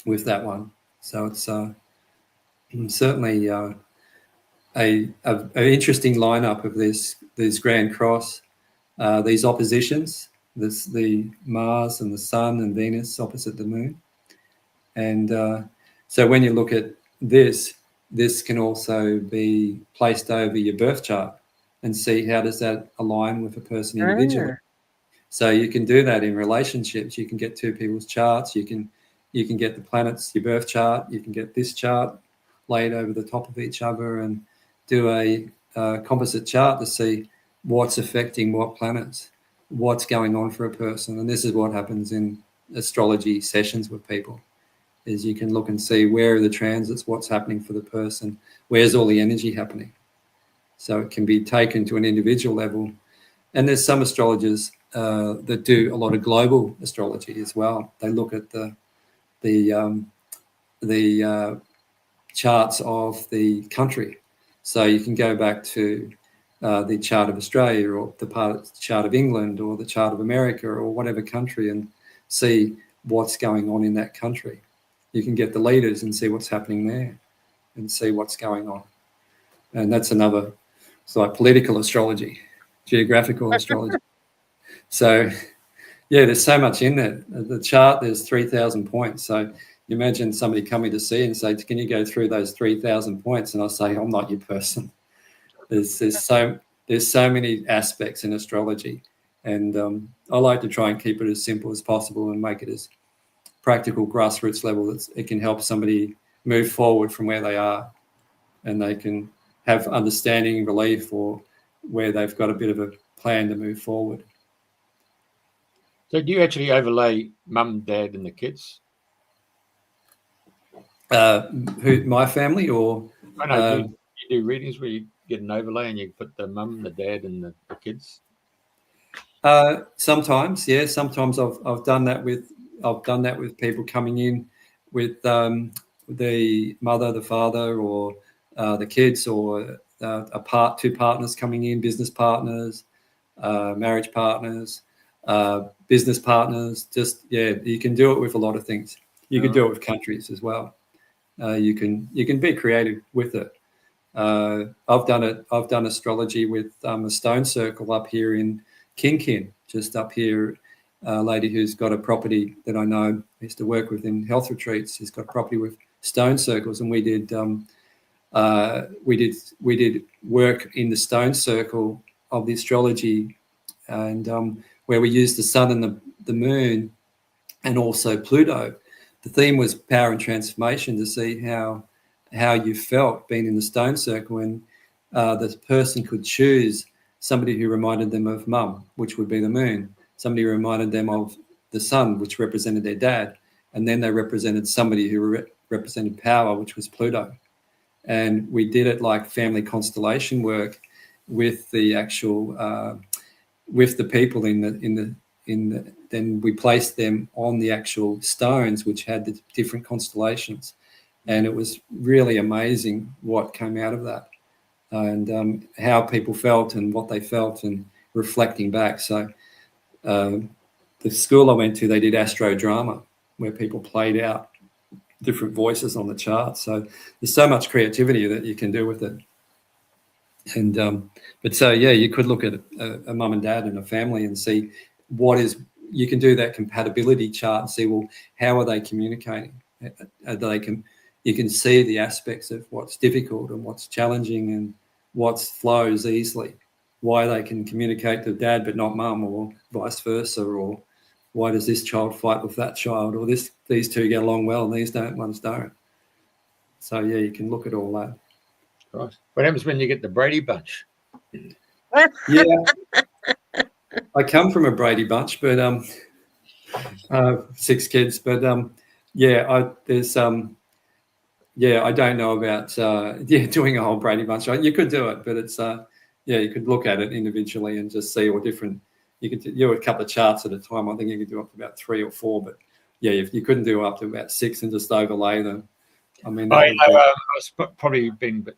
with that one. So it's certainly a interesting lineup of these Grand Cross, these oppositions, the Mars and the Sun and Venus opposite the Moon. And so when you look at this can also be placed over your birth chart and see how does that align with a person individually. So you can do that in relationships. You can get two people's charts. You can get the planets, your birth chart. You can get this chart laid over the top of each other and do a composite chart to see what's affecting what planets, what's going on for a person. And this is what happens in astrology sessions with people, is you can look and see where are the transits, what's happening for the person, where's all the energy happening. So it can be taken to an individual level. And there's some astrologers that do a lot of global astrology as well. They look at the charts of the country. So you can go back to the chart of Australia or the chart of England or the chart of America or whatever country and see what's going on in that country. You can get the leaders and see what's happening there and see what's going on. And that's another, it's like political astrology, geographical astrology. So, yeah, there's so much in there. The chart, there's 3,000 points. So you imagine somebody coming to see and say, can you go through those 3,000 points? And I say, I'm not your person. There's so many aspects in astrology. And I like to try and keep it as simple as possible and make it as practical grassroots level that it can help somebody move forward from where they are, and they can have understanding, relief, or where they've got a bit of a plan to move forward. So do you actually overlay mum, dad, and the kids? My family, or I know you do readings where you get an overlay and you put the mum, the dad, and the kids. Sometimes, yeah. Sometimes I've done that with people coming in with the mother, the father, or the kids, or two partners coming in, business partners, marriage partners, business partners. Just, yeah, you can do it with a lot of things. You could do it with countries as well. You can be creative with it. I've done astrology with a stone circle up here in Kin, just up here. A lady who's got a property that I know, used to work with in health retreats. She's got a property with stone circles, and we did work in the stone circle of the astrology, and where we used the sun and the moon, and also Pluto. The theme was power and transformation, to see how you felt being in the stone circle, and the person could choose somebody who reminded them of mum, which would be the moon, somebody who reminded them of the sun, which represented their dad, and then they represented somebody who represented power, which was Pluto. And we did it like family constellation work with the actual with the people in the then we placed them on the actual stones, which had the different constellations, and it was really amazing what came out of that, and how people felt and what they felt, and reflecting back. So the school I went to, they did astro drama, where people played out different voices on the chart. So there's so much creativity that you can do with it. And but so, yeah, you could look at a mum and dad and a family and see you can do that compatibility chart and see, well, how are they communicating? You can see the aspects of what's difficult and what's challenging and what flows easily, why they can communicate to dad but not mum, or vice versa, or why does this child fight with that child, or these two get along well and these ones don't. So, yeah, you can look at all that. Right. What happens when you get the Brady Bunch? Yeah, I come from a Brady bunch, but 6 kids. But there's I don't know about doing a whole Brady Bunch. You could do it, but it's you could look at it individually and just see all different. You could do a couple of charts at a time. I think you could do up to about 3 or 4, but if you couldn't do up to about 6 and just overlay them. I mean, I was probably being a bit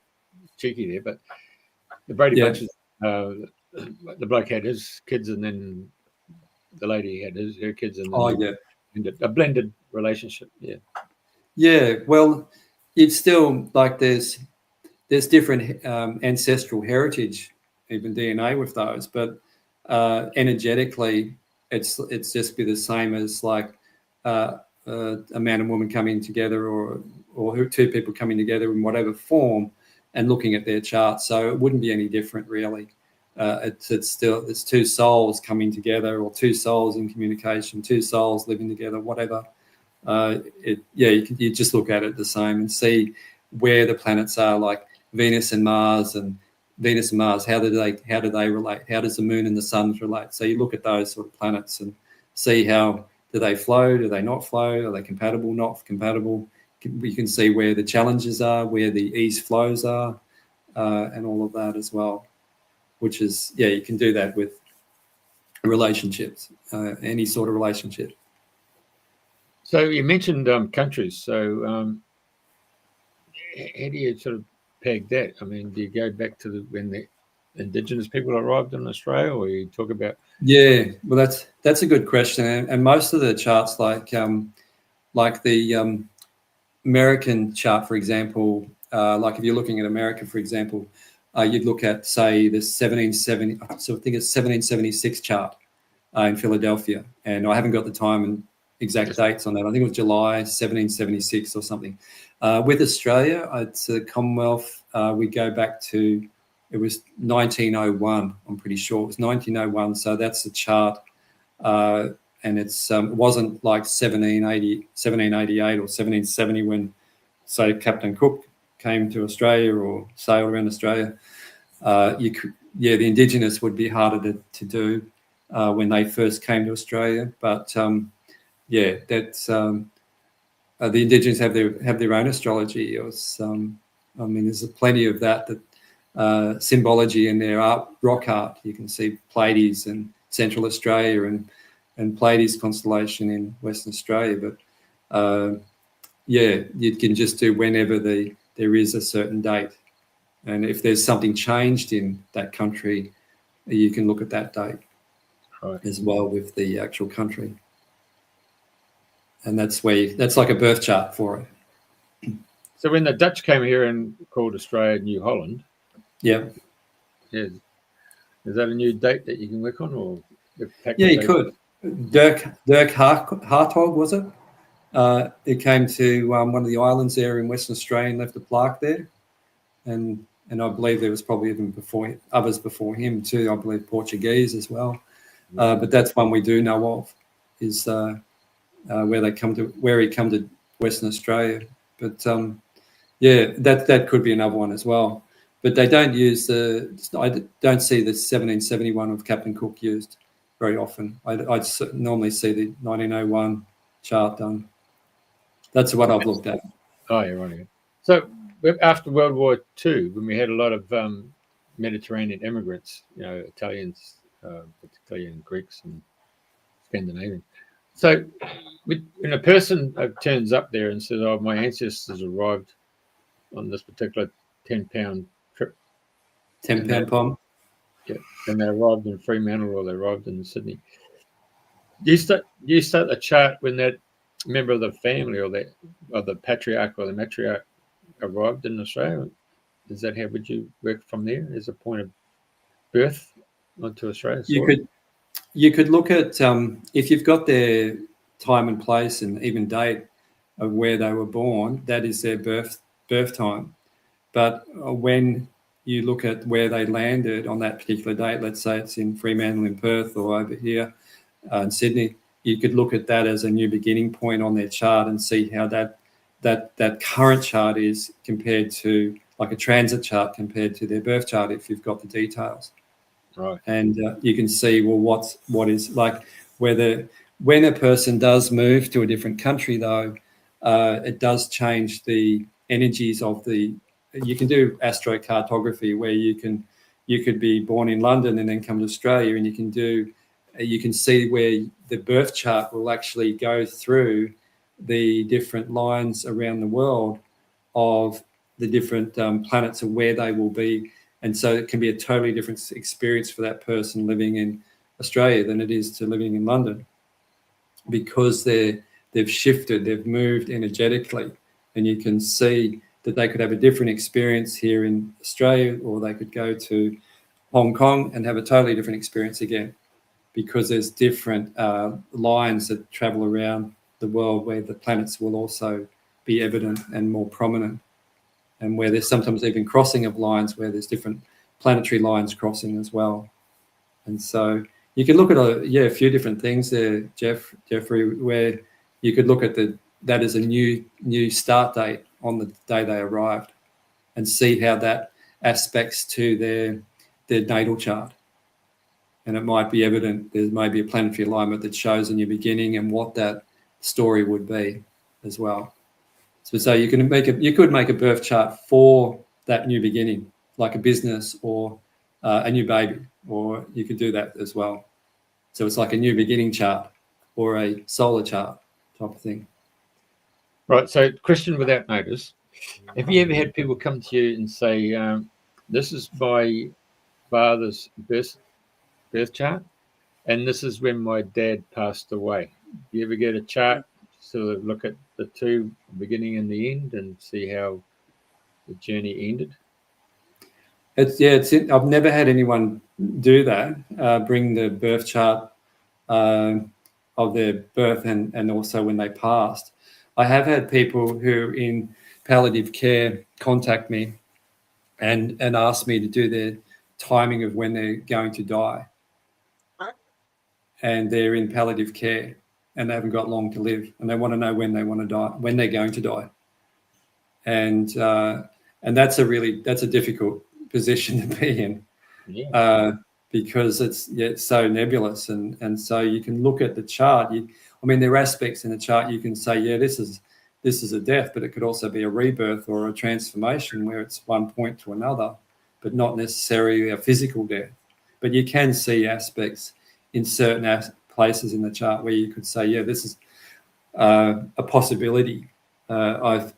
cheeky there, but the Brady Bunches, the bloke had his kids, and then the lady had her kids, and then a blended relationship. Well, it's still like there's different ancestral heritage, even DNA with those, but energetically, it's just be the same as like a man and woman coming together, or two people coming together in whatever form and looking at their charts. So it wouldn't be any different, really. It's two souls coming together, or two souls in communication, two souls living together, whatever. You just look at it the same and see where the planets are, like Venus and Mars. How do they relate? How does the moon and the sun relate? So you look at those sort of planets and see how do they flow, do they not flow, are they compatible, not compatible. You can see where the challenges are, where the ease flows are, and all of that as well. Which is you can do that with relationships, any sort of relationship. So you mentioned countries. So how do you sort of peg that? I mean, do you go back to when the Indigenous people arrived in Australia, or you talk about? Well, that's a good question, and most of the charts, like the American chart, for example, like if you're looking at America, for example, you'd look at, say, the 1770. So I think it's 1776 chart in Philadelphia, and I haven't got the time and exact dates on that. I think it was July 1776 or something. With Australia, it's the Commonwealth. We go back to, it was 1901. I'm pretty sure it was 1901. So that's the chart, and it wasn't like 1788 or 1770 when, say, Captain Cook came to Australia or sailed around Australia. The Indigenous would be harder to do when they first came to Australia, but that's the Indigenous have their own astrology. There's plenty of that symbology in their rock art. You can see Pleiades in Central Australia and Pleiades constellation in Western Australia. But you can just do whenever there is a certain date, and if there's something changed in that country, you can look at that date as well with the actual country. And that's like a birth chart for it. So when the Dutch came here and called Australia New Holland, is that a new date that you can work on, or you could? Dirk Hartog, was it? It came to one of the islands there in Western Australia and left a plaque there, and I believe there was probably even others before him too. I believe Portuguese as well, but that's one we do know of, is where he come to Western Australia. But that could be another one as well. But they don't use I don't see the 1771 of Captain Cook used very often. I'd normally see the 1901 chart done. That's what I've looked at. Oh, yeah, right. So after World War II, when we had a lot of Mediterranean immigrants, Italians, particularly, and Greeks and Scandinavians. So when a person turns up there and says, "Oh, my ancestors arrived on this particular 10-pound trip," 10-pound pond. Yeah, and they arrived in Fremantle or they arrived in Sydney. Do you start the chart when that member of the family or the patriarch or the matriarch arrived in Australia? Is that how would you work from there as a point of birth onto Australia? You could look at if you've got their time and place and even date of where they were born, that is their birth time. But when you look at where they landed on that particular date, let's say it's in Fremantle in Perth or over here in Sydney, you could look at that as a new beginning point on their chart and see how that current chart is compared to, like, a transit chart compared to their birth chart if you've got the details. Right. And you can see, well, what is, like, whether when a person does move to a different country, though, it does change the energies of the. You can do astrocartography where you could be born in London and then come to Australia, and you can see where the birth chart will actually go through the different lines around the world of the different planets and where they will be. And so it can be a totally different experience for that person living in Australia than it is to living in London, because they've shifted, they've moved energetically, and you can see that they could have a different experience here in Australia, or they could go to Hong Kong and have a totally different experience again, because there's different lines that travel around the world where the planets will also be evident and more prominent, and where there's sometimes even crossing of lines where there's different planetary lines crossing as well. And so you can look at a few different things there, Jeffrey, where you could look at that as a new start date on the day they arrived, and see how that aspects to their natal chart. And it might be evident, there may be a planetary alignment that shows a new beginning and what that story would be as well. So you could make a birth chart for that new beginning, like a business or a new baby, or you could do that as well. So it's like a new beginning chart or a solar chart type of thing. Right. So, question without notice: have you ever had people come to you and say, "This is my father's birth chart, and this is when my dad passed away"? Do you ever get a chart, sort of look at the two, the beginning and the end, and see how the journey ended? I've never had anyone do that, bring the birth chart of their birth and also when they passed. I have had people who in palliative care contact me and ask me to do their timing of when they're going to die. And they're in palliative care and they haven't got long to live, and they want to know when they want to die, when they're going to die. And that's a difficult position to be in. Yeah. Because it's so nebulous, and so you can look at the chart. There are aspects in the chart you can say, yeah, this is a death, but it could also be a rebirth or a transformation where it's one point to another, but not necessarily a physical death. But you can see aspects in certain places in the chart where you could say, yeah, this is a possibility. I've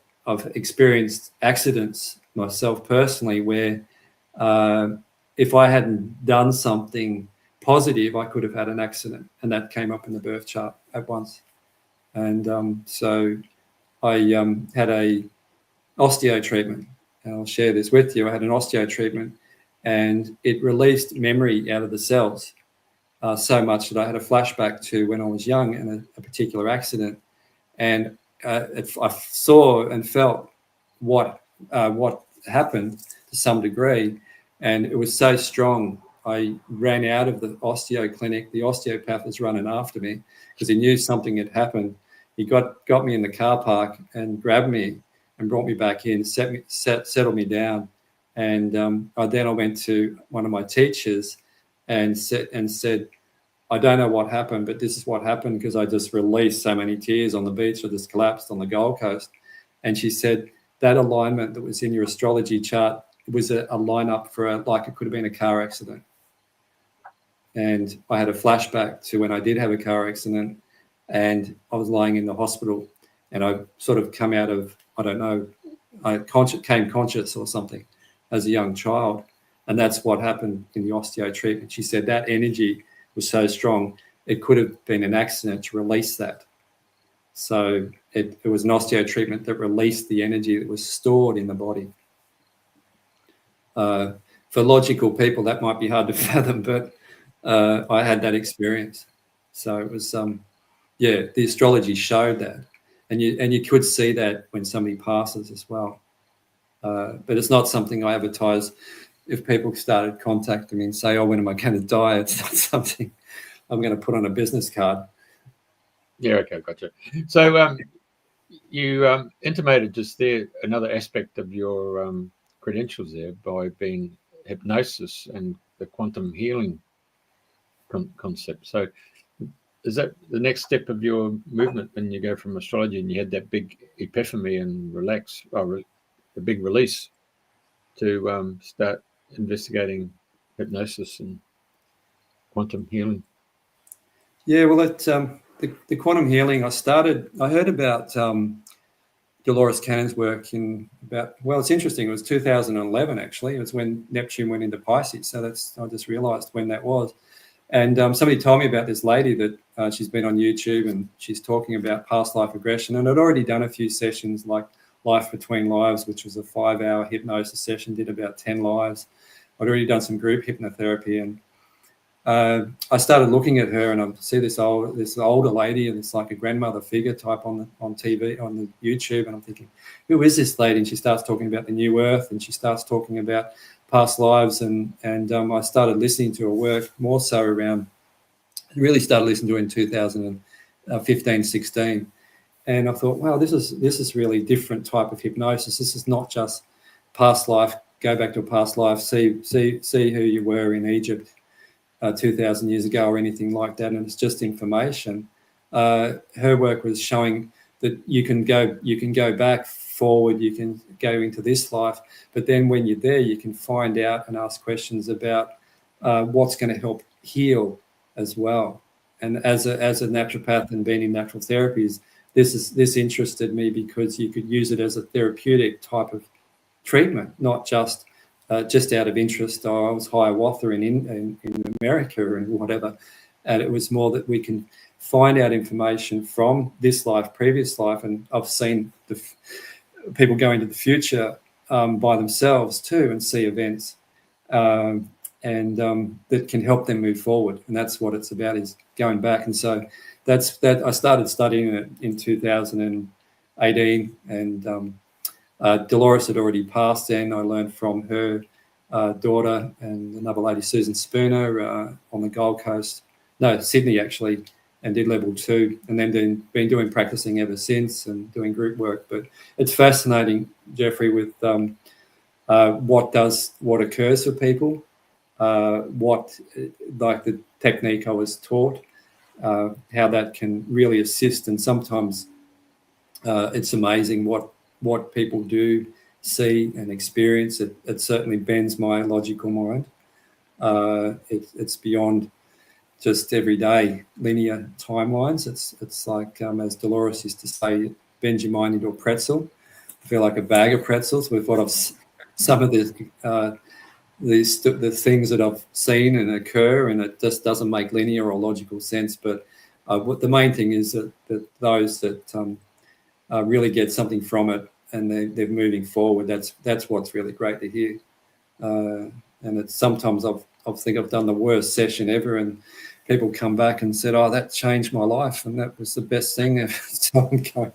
experienced accidents myself personally where if I hadn't done something positive, I could have had an accident, and that came up in the birth chart at once. And so I had a osteo treatment, and I'll share this with you. I had an osteo treatment, and it released memory out of the cells so much that I had a flashback to when I was young and a particular accident, and I saw and felt what happened to some degree. And it was so strong, I ran out of the osteo clinic. The osteopath was running after me because he knew something had happened. He got me in the car park and grabbed me and brought me back in, settled me down. And then I went to one of my teachers and said, I don't know what happened, but this is what happened because I just released so many tears on the beach. I just collapsed on the Gold Coast. And she said, that alignment that was in your astrology chart, it was a lineup for like it could have been a car accident. And I had a flashback to when I did have a car accident and I was lying in the hospital and I sort of come out of, I don't know, I came conscious or something as a young child. And that's what happened in the osteo treatment. She said that energy was so strong, it could have been an accident to release that. So it was an osteo treatment that released the energy that was stored in the body. For logical people, that might be hard to fathom, but I had that experience. So it was, the astrology showed that, and you could see that when somebody passes as well. But it's not something I advertise. If people started contacting me and say, "Oh, when am I going to die?" It's not something I'm going to put on a business card. Yeah. Okay. Gotcha. So you intimated just there another aspect of your credentials there by being hypnosis and the quantum healing concept. So is that the next step of your movement when you go from astrology and you had that big epiphany and the big release to start investigating hypnosis and quantum healing? Yeah, well, the quantum healing, I heard about Dolores Cannon's work it's interesting, it was 2011 actually. It was when Neptune went into Pisces, so I just realized when that was. And somebody told me about this lady that she's been on YouTube, and she's talking about past life regression, and I'd already done a few sessions like Life Between Lives, which was a 5-hour hypnosis session, did about 10 lives. I'd already done some group hypnotherapy, and I started looking at her, and I see this older lady, and it's like a grandmother figure type on TV, on the YouTube, and I'm thinking, who is this lady? And she starts talking about the new earth, and she starts talking about past lives, and I started listening to her work more so around, really started listening to her in 2015, 16, and I thought, wow, this is really different type of hypnosis. This is not just past life, go back to a past life, see who you were in Egypt 2,000 years ago or anything like that, and it's just information. Her work was showing that you can go back, forward, you can go into this life, but then when you're there, you can find out and ask questions about what's going to help heal as well. And as a naturopath and being in natural therapies, this interested me because you could use it as a therapeutic type of treatment, not just out of interest. I was Hiawatha in America and whatever, and it was more that we can find out information from this life, previous life, and I've seen people go into the future by themselves too and see events, and that can help them move forward, and that's what it's about, is going back. And so that's that. I started studying it in 2018, and Dolores had already passed then. I learned from her daughter and another lady, Susan Spooner, on the Gold Coast, Sydney actually, and did level 2, and then been doing practicing ever since and doing group work. But it's fascinating, Jeffrey, with what occurs for people, like the technique I was taught, how that can really assist, and sometimes it's amazing what people do see and experience. It certainly bends my logical mind. It's beyond just everyday linear timelines. It's like, as Dolores used to say, it bends your mind into a pretzel. I feel like a bag of pretzels with some of the things that I've seen and occur, and it just doesn't make linear or logical sense. But what the main thing is that those that really get something from it, and they're moving forward. That's what's really great to hear. And it's sometimes I think I've done the worst session ever, and people come back and said, "Oh, that changed my life, and that was the best thing." So I'm going,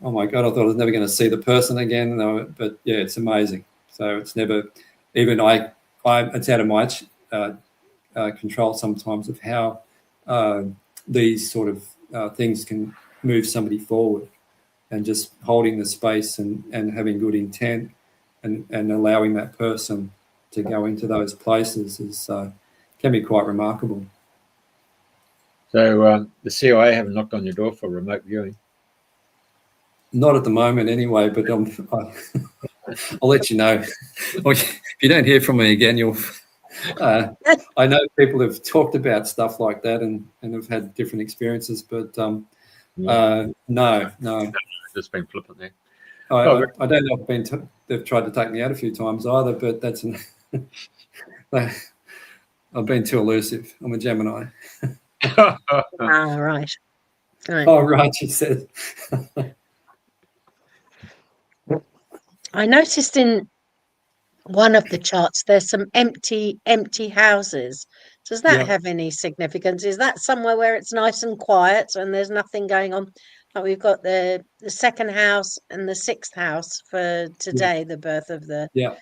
"Oh my God, I thought I was never going to see the person again." No, but yeah, it's amazing. So it's never, even it's out of my control sometimes of how these sort of things can move somebody forward. And just holding the space and having good intent and allowing that person to go into those places can be quite remarkable. So the CIA haven't knocked on your door for remote viewing? Not at the moment anyway, but I'll let you know. If you don't hear from me again, you'll... I know people have talked about stuff like that and have had different experiences, but no. Just been flippant there. I don't know if they've tried to take me out a few times either, but that's I've been too elusive. I'm a Gemini. Right. Oh, right, she said. I noticed in one of the charts there's some empty houses. Does that have any significance? Is that somewhere where it's nice and quiet and there's nothing going on? Like we've got the second house and the 6th house for today, the birth of the... Yeah,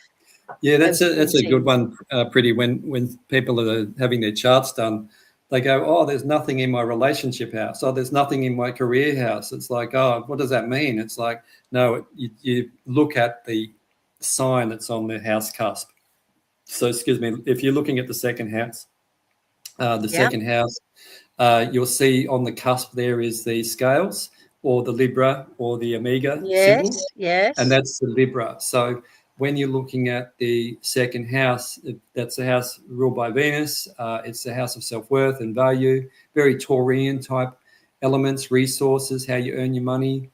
that's a good one, Priti. When people are having their charts done, they go, "Oh, there's nothing in my relationship house. Oh, there's nothing in my career house." It's like, oh, what does that mean? It's like, no, you look at the sign that's on the house cusp. So, excuse me, if you're looking at the second house, the second house. You'll see on the cusp there is the scales, or the Libra, or the Omega symbol. Yes. And that's the Libra. So when you're looking at the second house, that's a house ruled by Venus. It's the house of self-worth and value, very Taurian type elements, resources, how you earn your money,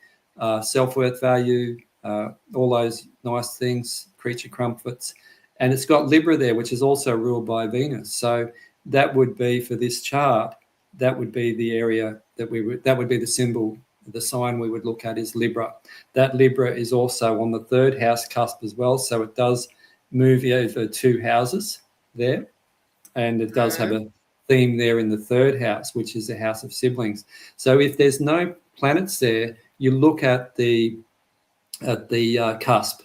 self-worth, value, all those nice things, creature comforts. And it's got Libra there, which is also ruled by Venus. So that would be, for this chart, that would be the area that that would be the symbol, the sign we would look at is Libra. That Libra is also on the third house cusp as well. So it does move over 2 houses there. And it does have a theme there in the third house, which is the house of siblings. So if there's no planets there, you look at the cusp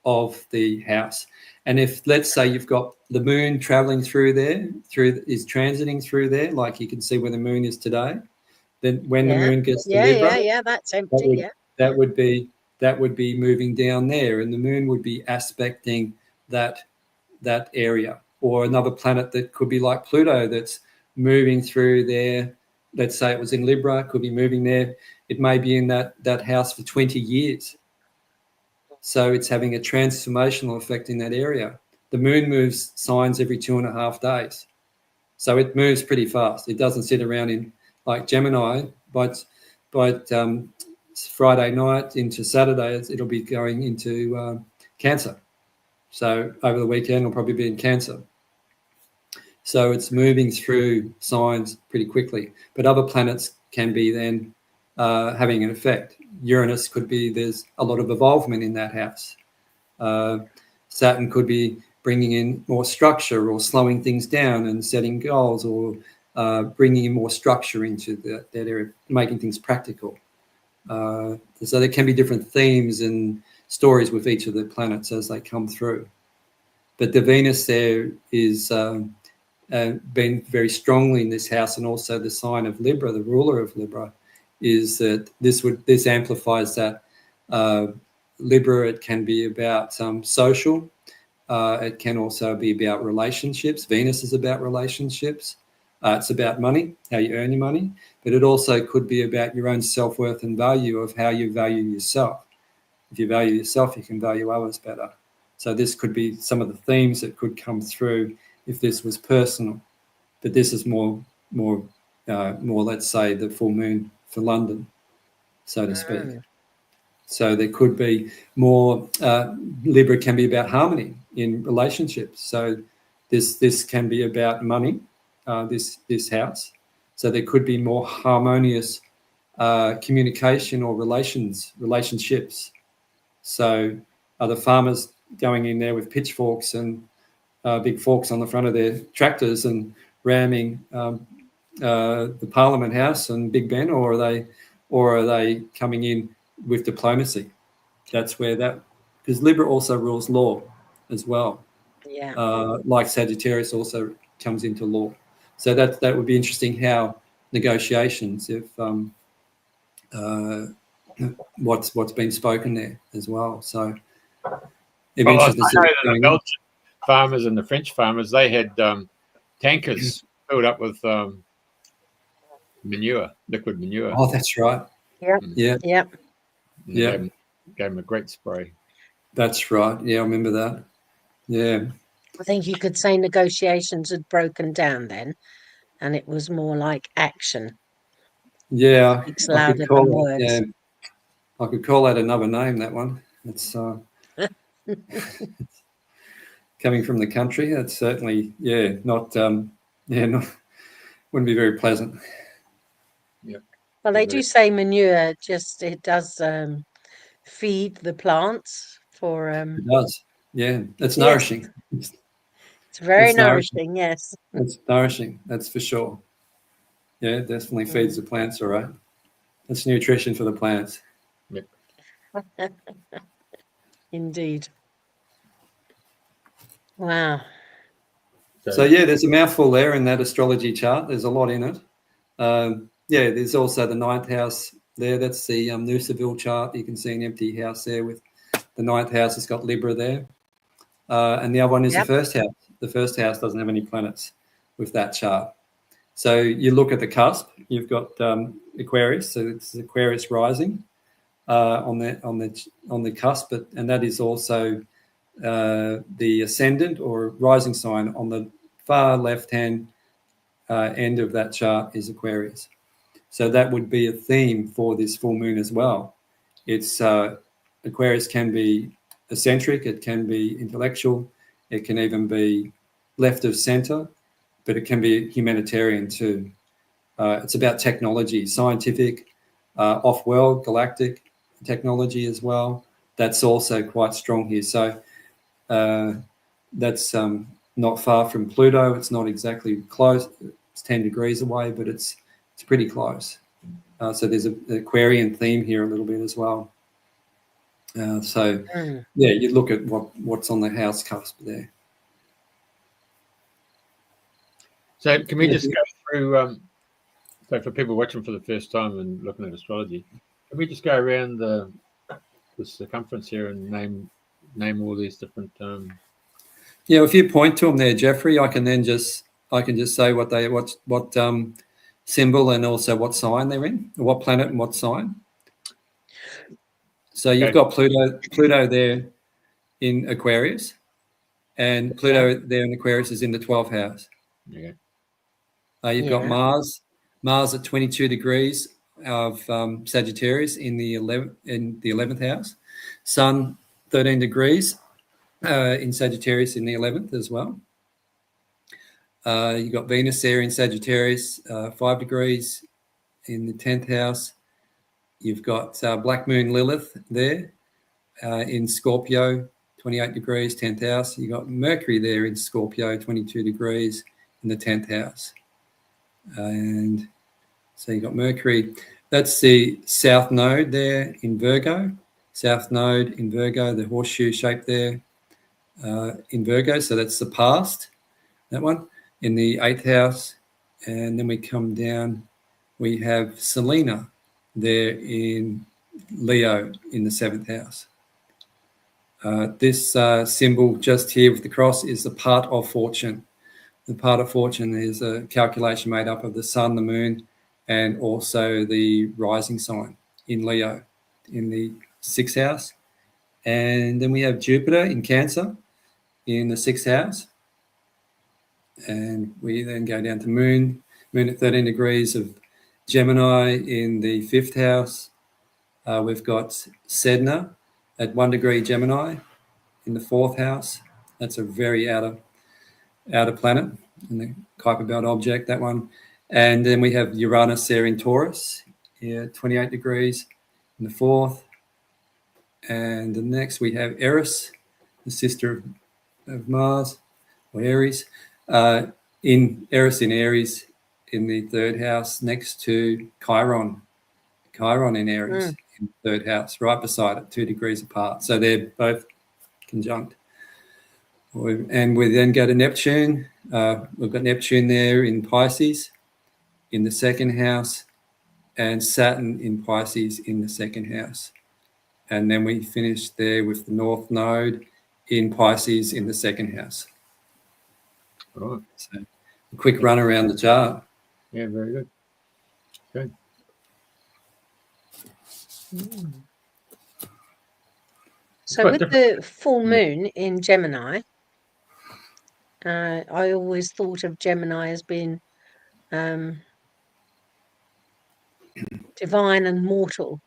of the house. And if, let's say, you've got the moon traveling through there, is transiting through there, like you can see where the moon is today, then when the moon gets to Libra, that's empty. That would be moving down there, and the moon would be aspecting that area. Or another planet that could be like Pluto, that's moving through there. Let's say it was in Libra, could be moving there. It may be in that house for 20 years. So it's having a transformational effect in that area. The moon moves signs every 2.5 days. So it moves pretty fast. It doesn't sit around in like Gemini, but Friday night into Saturday, it'll be going into Cancer. So over the weekend, it'll probably be in Cancer. So it's moving through signs pretty quickly. But other planets can be then having an effect. Uranus could be, there's a lot of evolvement in that house. Saturn could be bringing in more structure, or slowing things down and setting goals, or bringing in more structure into that area, making things practical. So there can be different themes and stories with each of the planets as they come through. But the Venus there is been very strongly in this house, and also the sign of Libra, the ruler of Libra, is that this amplifies that. Libra, it can be about social. It can also be about relationships. Venus is about relationships. It's about money, how you earn your money, but it also could be about your own self-worth and value, of how you value yourself. If you value yourself, you can value others better. So this could be some of the themes that could come through if this was personal. But this is more, let's say, the full moon for London, so to speak. So there could be more, Libra can be about harmony in relationships. So this can be about money, this house. So there could be more harmonious communication or relationships. So are the farmers going in there with pitchforks and big forks on the front of their tractors and ramming the Parliament House and Big Ben, or are they coming in with diplomacy? That's where because Libra also rules law as well. Yeah. Like Sagittarius also comes into law. So that would be interesting, how negotiations, if what's been spoken there as well. So it'd be interesting to see what's going on. The Belgian farmers and the French farmers, they had tankers filled up with manure, liquid manure. Oh, that's right. Yeah. Gave them a great spray. That's right. Yeah, I remember that. Yeah. I think you could say negotiations had broken down then, and it was more like action. Yeah, Speaks louder than words. Yeah, I could call that another name. That one. It's coming from the country. That's certainly not wouldn't be very pleasant. Yeah. Well, they do say manure it does feed the plants for. It does. Yeah, it's nourishing. It's very nourishing. Yes. It's nourishing. That's for sure. Yeah, it definitely feeds the plants. All right. That's nutrition for the plants. Yep. Indeed. Wow. So there's a mouthful there in that astrology chart. There's a lot in it. There's also the ninth house there. That's the Noosaville chart. You can see an empty house there with the ninth house. It's got Libra there. And the other one is the first house. The first house doesn't have any planets with that chart. So you look at the cusp. You've got Aquarius, so it's Aquarius rising on the cusp, and that is also the ascendant or rising sign on the far left-hand end of that chart is Aquarius. So that would be a theme for this full moon as well. It's Aquarius can be eccentric, it can be intellectual, it can even be left of center, but it can be humanitarian too. It's about technology, scientific, off-world, galactic technology as well. That's also quite strong here. So that's not far from Pluto. It's not exactly close. It's 10 degrees away, but it's pretty close. So there's an Aquarian theme here a little bit as well. So yeah, you look at what's on the house cusp there. So can we just go through, so for people watching for the first time and looking at astrology, can we just go around the circumference here and name all these different Yeah, if you point to them there, Jeffrey, I can just say what symbol and also what sign they're in, or what planet and what sign. So you've got Pluto there in Aquarius, and Pluto there in Aquarius is in the 12th house. Yeah. You've got Mars at 22 degrees of Sagittarius in the 11th house. Sun 13 degrees in Sagittarius in the 11th as well. You've got Venus there in Sagittarius, 5 degrees in the 10th house. You've got Black Moon Lilith there in Scorpio, 28 degrees, 10th house. You've got Mercury there in Scorpio, 22 degrees in the 10th house. And so you've got Mercury. That's the south node there in Virgo. South node in Virgo, the horseshoe shape there in Virgo. So that's the past, that one, in the 8th house. And then we come down, we have Selena there in Leo in the 7th house. This symbol just here with the cross is the part of fortune. The part of fortune is a calculation made up of the sun, the moon, and also the rising sign in Leo in the 6th house. And then we have Jupiter in Cancer in the 6th house. And we then go down to moon at 13 degrees of Gemini in the 5th house. We've got Sedna at 1 degree Gemini in the 4th house. That's a very outer planet in the Kuiper Belt object, that one. And then we have Uranus there in Taurus, 28 degrees in the 4th. And the next we have Eris, the sister of Mars, or Aries, in Eris in Aries in the 3rd house, next to Chiron in Aries in the 3rd house, right beside it, 2 degrees apart. So they're both conjunct. And we then go to Neptune. We've got Neptune there in Pisces in the 2nd house, and Saturn in Pisces in the 2nd house. And then we finish there with the North Node in Pisces in the 2nd house. Right. So a quick run around the chart. Yeah, very good. Good. So with the full moon in Gemini, I always thought of Gemini as being divine and mortal.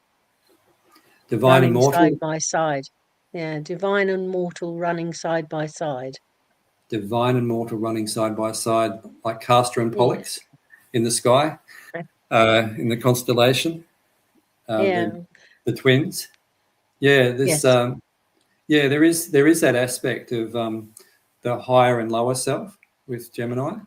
Divine and mortal. Side by side. Yeah, divine and mortal running side by side. Divine and mortal running side by side, like Castor and Pollux in the sky, in the constellation. The twins. Yeah, this. There is that aspect of the higher and lower self with Gemini,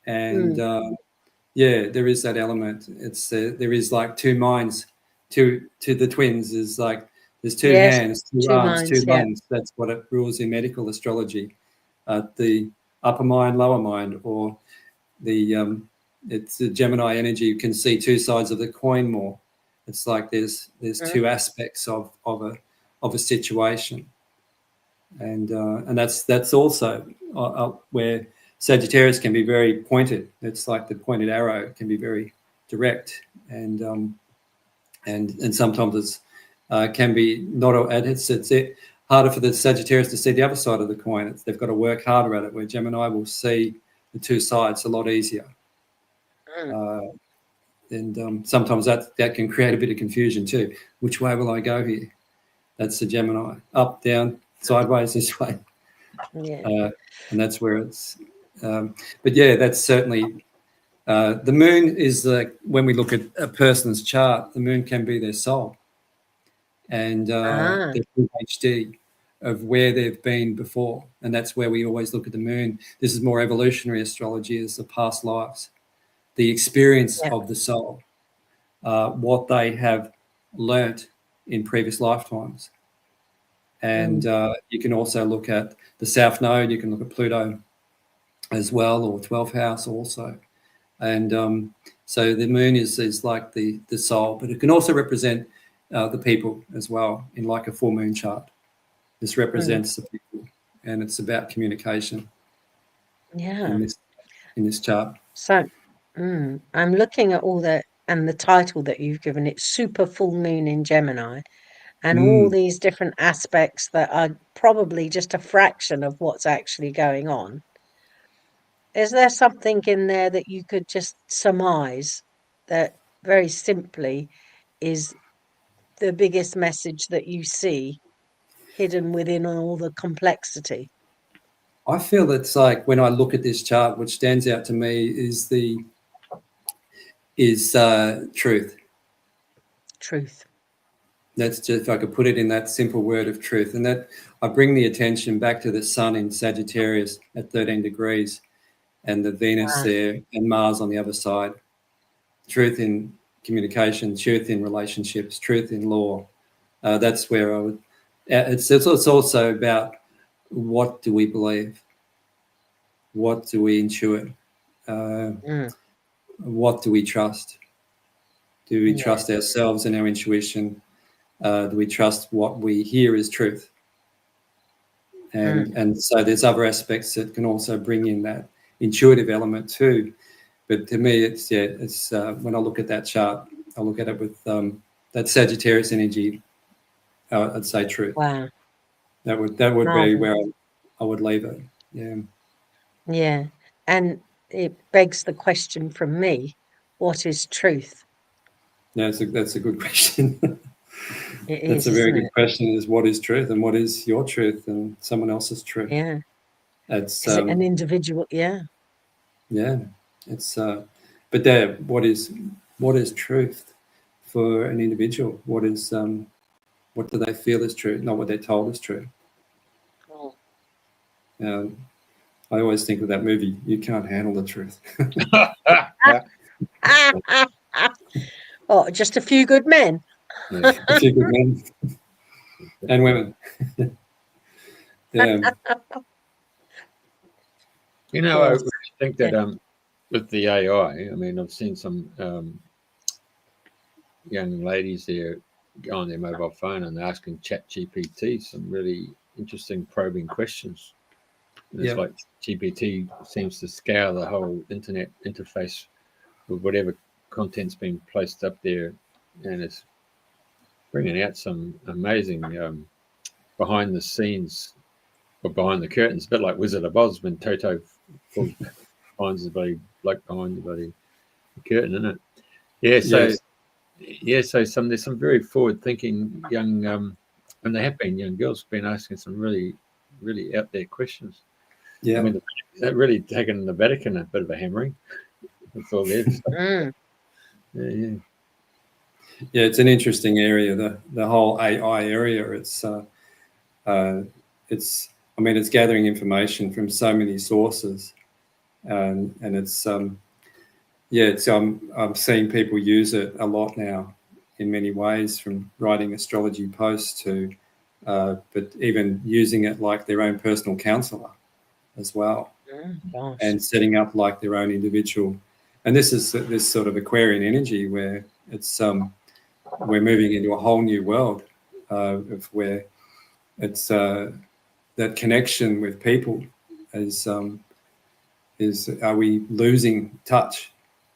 and there is that element. It's there is like two minds. To the twins is like there's two hands, two arms, minds, two lungs. That's what it rules in medical astrology. The upper mind, lower mind, or the it's the Gemini energy. You can see two sides of the coin more. It's like there's two aspects of a situation, and that's also where Sagittarius can be very pointed. It's like the pointed arrow. It can be very direct, and sometimes it's can be not. It's harder for the Sagittarius to see the other side of the coin. They've got to work harder at it. Where Gemini will see the two sides a lot easier. And sometimes that can create a bit of confusion too. Which way will I go here? That's the Gemini. Up, down, sideways, this way. Yeah. And that's where it's. But yeah, that's certainly. The moon is when we look at a person's chart, the moon can be their soul and their PhD of where they've been before. And that's where we always look at the moon. This is more evolutionary astrology, is the past lives, the experience of the soul, what they have learnt in previous lifetimes. And you can also look at the South Node, you can look at Pluto as well, or 12th house also. And so the moon is like the soul, but it can also represent the people as well in like a full moon chart. This represents the people, and it's about communication. Yeah. In this chart. So I'm looking at all the title that you've given it, Super Full Moon in Gemini, and all these different aspects that are probably just a fraction of what's actually going on. Is there something in there that you could just surmise that very simply is the biggest message that you see hidden within all the complexity? I feel it's like when I look at this chart, what stands out to me is truth. Truth. That's just, if I could put it in that simple word of truth. And that I bring the attention back to the sun in Sagittarius at 13 degrees and the Venus there and Mars on the other side. Truth in communication, truth in relationships, truth in law. That's where I would. It's also about what do we believe? What do we intuit? What do we trust? Do we trust ourselves and our intuition? Do we trust what we hear is truth? And so there's other aspects that can also bring in that intuitive element too. But to me, it's when I look at that chart, I look at it with that Sagittarius energy. I'd say truth. Wow. That would be where I would leave it. Yeah. Yeah. And it begs the question from me, what is truth? No, that's a good question. That's a very good question, is what is truth and what is your truth and someone else's truth? Yeah. It's is it an individual? Yeah. Yeah. It's but there, what is truth for an individual? What do they feel is true, not what they're told is true? I always think of that movie, You Can't Handle the Truth. Oh, just a few good men. Yeah, a few good men and women. Yeah. You know, I think that with the AI, I mean, I've seen some young ladies there go on their mobile phone and they're asking ChatGPT some really interesting probing questions. And it's like GPT seems to scour the whole internet interface with whatever content's been placed up there, and it's bringing out some amazing behind the scenes or behind the curtains, a bit like Wizard of Oz when Toto finds the bloody bloke behind the bloody curtain, isn't it? Yeah, so so there's some very forward-thinking young, and they have been young girls been asking some really, really out there questions. Yeah, I mean, they've really taken the Vatican a bit of a hammering. That's all there. Yeah. Yeah, it's an interesting area. The whole AI area. It's gathering information from so many sources, and it's I'm seeing people use it a lot now in many ways, from writing astrology posts to, but even using it like their own personal counselor as well, and setting up like their own individual. And this is this sort of Aquarian energy where it's we're moving into a whole new world of where it's that connection with people is are we losing touch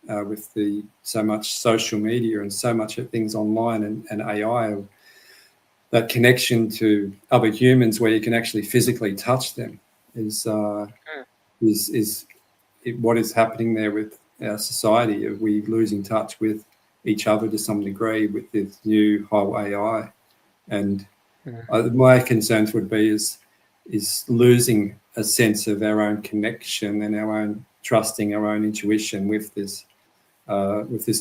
with so much social media and so much of things online and AI? That connection to other humans, where you can actually physically touch them, is what is happening there with our society. Are we losing touch with each other to some degree with this new whole AI? And my concerns would be is losing a sense of our own connection and our own trusting our own intuition with this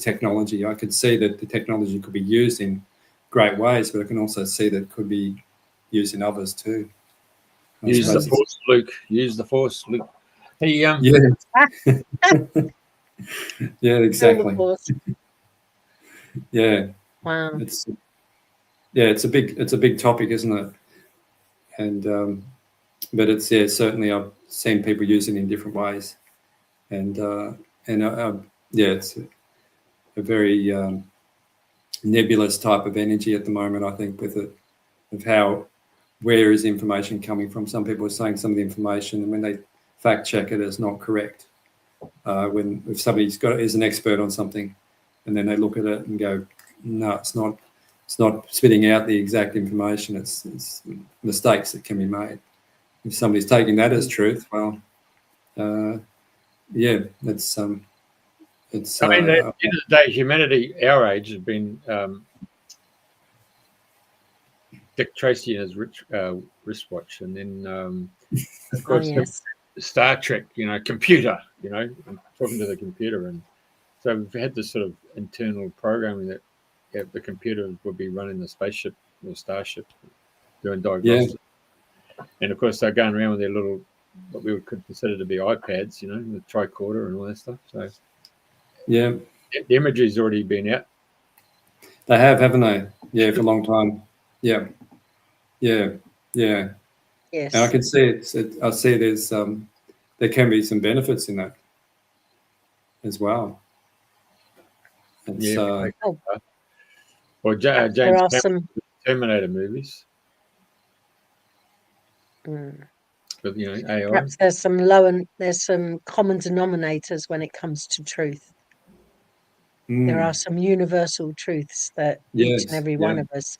technology. I could see that the technology could be used in great ways, but I can also see that it could be used in others too. Use the force, Luke. Use the force, Luke. Hey, yeah, yeah, exactly. Yeah. Wow. It's a big topic, isn't it? And but it's certainly I've seen people use it in different ways, and it's a very nebulous type of energy at the moment, I think, with it, of where is information coming from. Some people are saying some of the information, and when they fact check it, it's not correct. If somebody's is an expert on something, and then they look at it and go, no, it's not spitting out the exact information. It's mistakes that can be made. If somebody's taking that as truth, well, it's. I mean, at the end of the day, humanity, our age, has been Dick Tracy and his wristwatch, and then of course Star Trek. Computer. Talking to the computer, and so we've had this sort of internal programming that the computer would be running the spaceship or starship, doing diagnostics. Yeah. And of course, they're going around with their little, what we would consider to be iPads, the tricorder and all that stuff. So yeah, the imagery's already been out. They have, haven't they? Yeah, for a long time. Yeah. Yes. And I can see I see there can be some benefits in that as well. Or James Cameron's Terminator movies. With AI. Perhaps there's some common denominators when it comes to truth. There are some universal truths that each and every one of us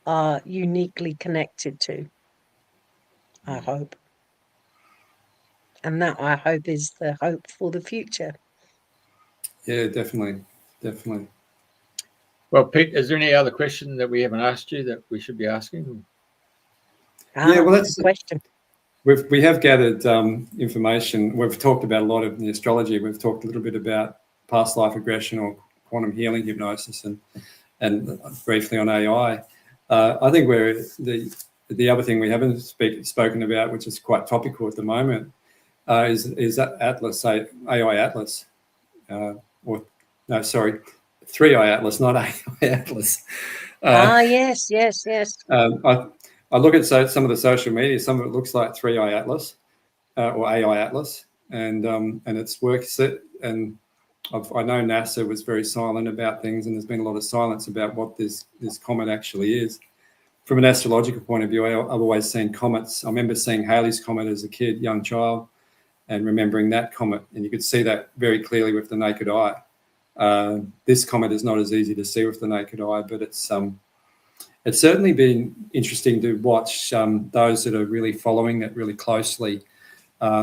are uniquely connected to, I hope. And that, I hope, is the hope for the future. Yeah, definitely. Well, Pete, is there any other question that we haven't asked you that we should be asking? That's a question. We have gathered information. We've talked about a lot of the astrology. We've talked a little bit about past life regression or quantum healing hypnosis, and briefly on AI. I think the other thing we haven't spoken about, which is quite topical at the moment, is that Atlas, AI Atlas, 3i Atlas, not AI Atlas. Yes. I look at some of the social media. Some of it looks like 3i Atlas or AI Atlas, and its work set. And I know NASA was very silent about things, and there's been a lot of silence about what this comet actually is. From an astrological point of view, I've always seen comets. I remember seeing Halley's Comet as a kid, young child, and remembering that comet, and you could see that very clearly with the naked eye. This comet is not as easy to see with the naked eye, but it's certainly been interesting to watch those that are really following that really closely.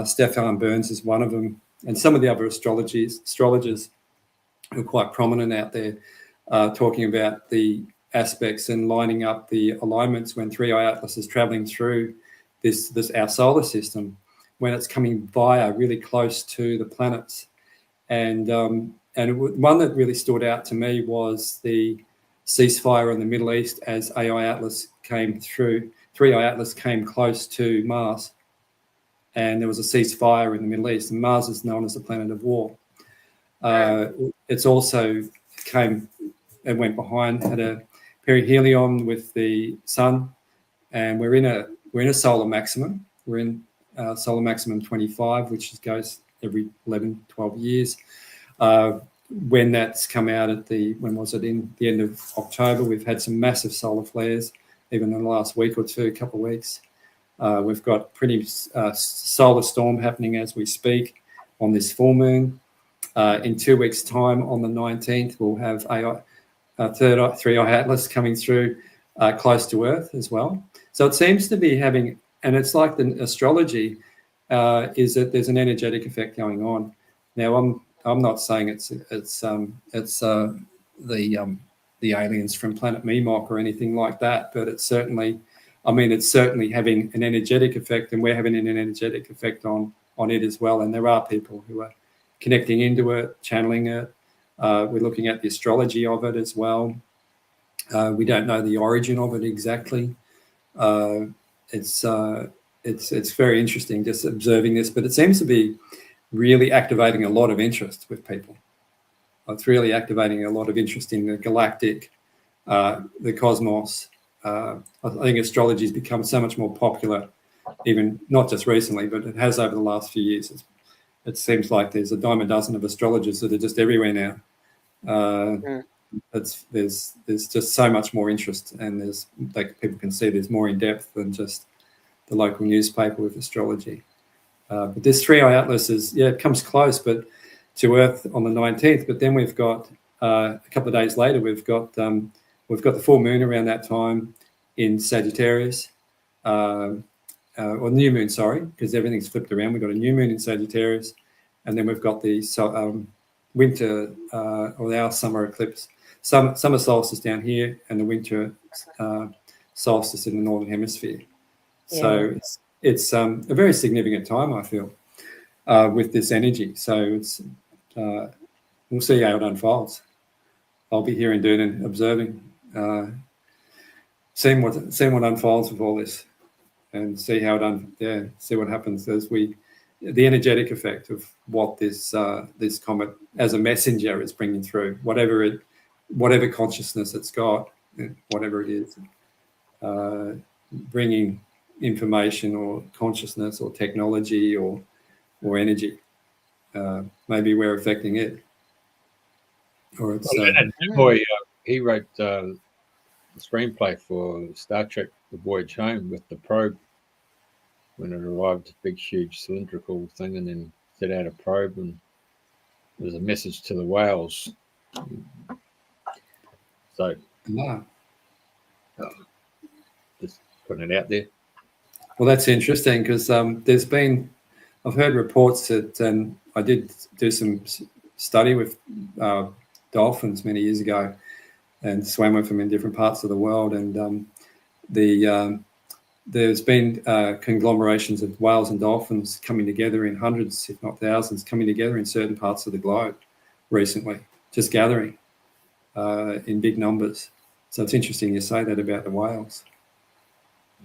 Stefan Burns is one of them, and some of the other astrologers who are quite prominent out there, talking about the aspects and lining up the alignments when 3i Atlas is traveling through this our solar system, when it's coming via really close to the planets. And one that really stood out to me was the ceasefire in the Middle East as AI Atlas came through. 3i Atlas came close to Mars, and there was a ceasefire in the Middle East, and Mars is known as the planet of war. It's also came and went behind, had a perihelion with the sun, and we're in a solar maximum. We're in solar maximum 25, which goes every 11, 12 years. When that's come out in the end of October, we've had some massive solar flares, even in the last week or two, couple of weeks. We've got pretty solar storm happening as we speak on this full moon. In 2 weeks' time, on the 19th, we'll have a third three-eye atlas coming through close to Earth as well. So it seems to be having, and it's like the astrology is that there's an energetic effect going on. Now, I'm not saying it's the aliens from Planet Memoc or anything like that, but it's certainly, it's certainly having an energetic effect, and we're having an energetic effect on it as well. And there are people who are connecting into it, channeling it. We're looking at the astrology of it as well. We don't know the origin of it exactly. It's very interesting just observing this, but it seems to be really activating a lot of interest with people. It's really activating a lot of interest in the galactic, the cosmos. I think astrology has become so much more popular, even not just recently, but it has over the last few years. It seems like there's a dime a dozen of astrologers that are just everywhere now. There's just so much more interest, and people can see there's more in depth than just the local newspaper with astrology. But this three-eye atlas it comes close, but to Earth on the 19th. But then we've got a couple of days later, we've got the full moon around that time in Sagittarius, or new moon, sorry, because everything's flipped around. We've got a new moon in Sagittarius, and then we've got the winter or our summer eclipse, summer solstice down here, and the winter solstice in the northern hemisphere. Yeah. So it's a very significant time, I feel, with this energy. So we'll see how it unfolds. I'll be here in Dunedin observing, seeing what unfolds with all this, and see how see what happens as the energetic effect of what this comet as a messenger is bringing through, whatever consciousness it's got, whatever it is, bringing information or consciousness or technology or energy. Maybe we're affecting it. Or it's he wrote the screenplay for Star Trek: The Voyage Home with the probe. When it arrived, a big, huge cylindrical thing, and then set out a probe, and there's a message to the whales. So, just putting it out there. Well, that's interesting because I've heard reports that, and I did do some study with dolphins many years ago, and swam with them in different parts of the world, and there's been conglomerations of whales and dolphins coming together in hundreds, if not thousands, coming together in certain parts of the globe recently, just gathering in big numbers. So it's interesting you say that about the whales.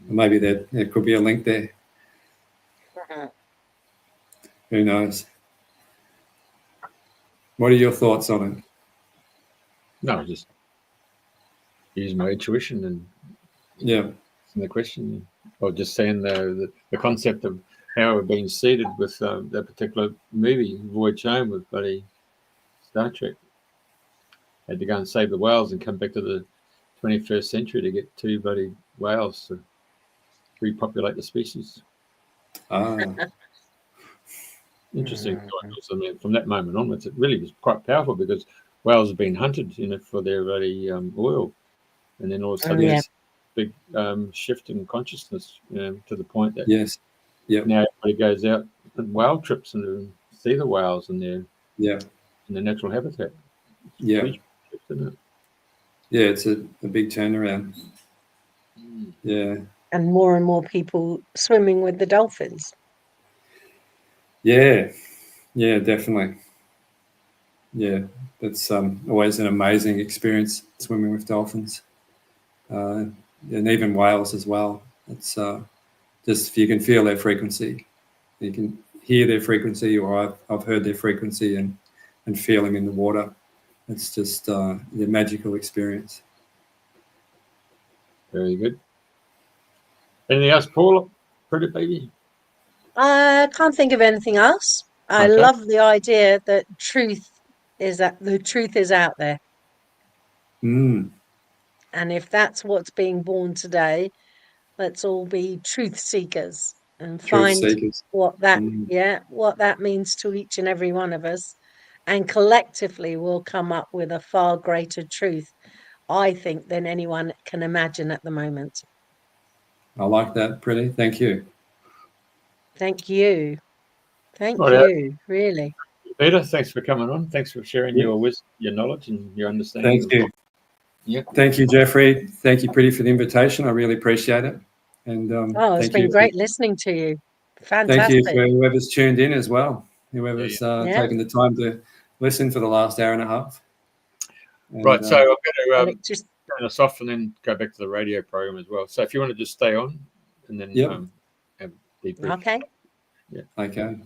Maybe there could be a link there. Who knows? What are your thoughts on it? No, just use my intuition and the question, or just saying the concept of how we're being seated with that particular movie, Voyage Home, with bloody Star Trek. Had to go and save the whales and come back to the 21st century to get 2 bloody whales to repopulate the species. Interesting. I mean, from that moment onwards, it really was quite powerful because whales have been hunted, for their bloody oil, and then all of a sudden big shift in consciousness, to the point that now everybody goes out on whale trips and see the whales in their natural habitat. It's it's a big turnaround. And more people swimming with the dolphins. Yeah, definitely. Yeah, that's always an amazing experience, swimming with dolphins, and even whales as well. It's just if you can feel their frequency, you can hear their frequency, or I've heard their frequency and feel them in the water. It's just a magical experience. Very good. Anything else, Paula? Pretty baby? I can't think of anything else. I love the idea that the truth is out there. And if that's what's being born today, let's all be truth seekers. and Truth find seekers. what that means to each and every one of us, and collectively we'll come up with a far greater truth, I think, than anyone can imagine at the moment. I like that, Priti. Thank you. Thank you. Thank Right, you, really. Peter, thanks for coming on. Thanks for sharing your wisdom, your knowledge, and your understanding. Thank you. Yeah. Thank you, Jeffrey. Thank you, Priti, for the invitation. I really appreciate it. And It's thank been you. great listening to you. Thank you Fantastic. for whoever's tuned in as well. Whoever's Yeah. taken the time to listen for the last hour and a half. And, Right, so I'm Well, going to turn us off and then go back to the radio program as well. So if you want to just stay on and then have a debrief. okay. Yeah. Okay.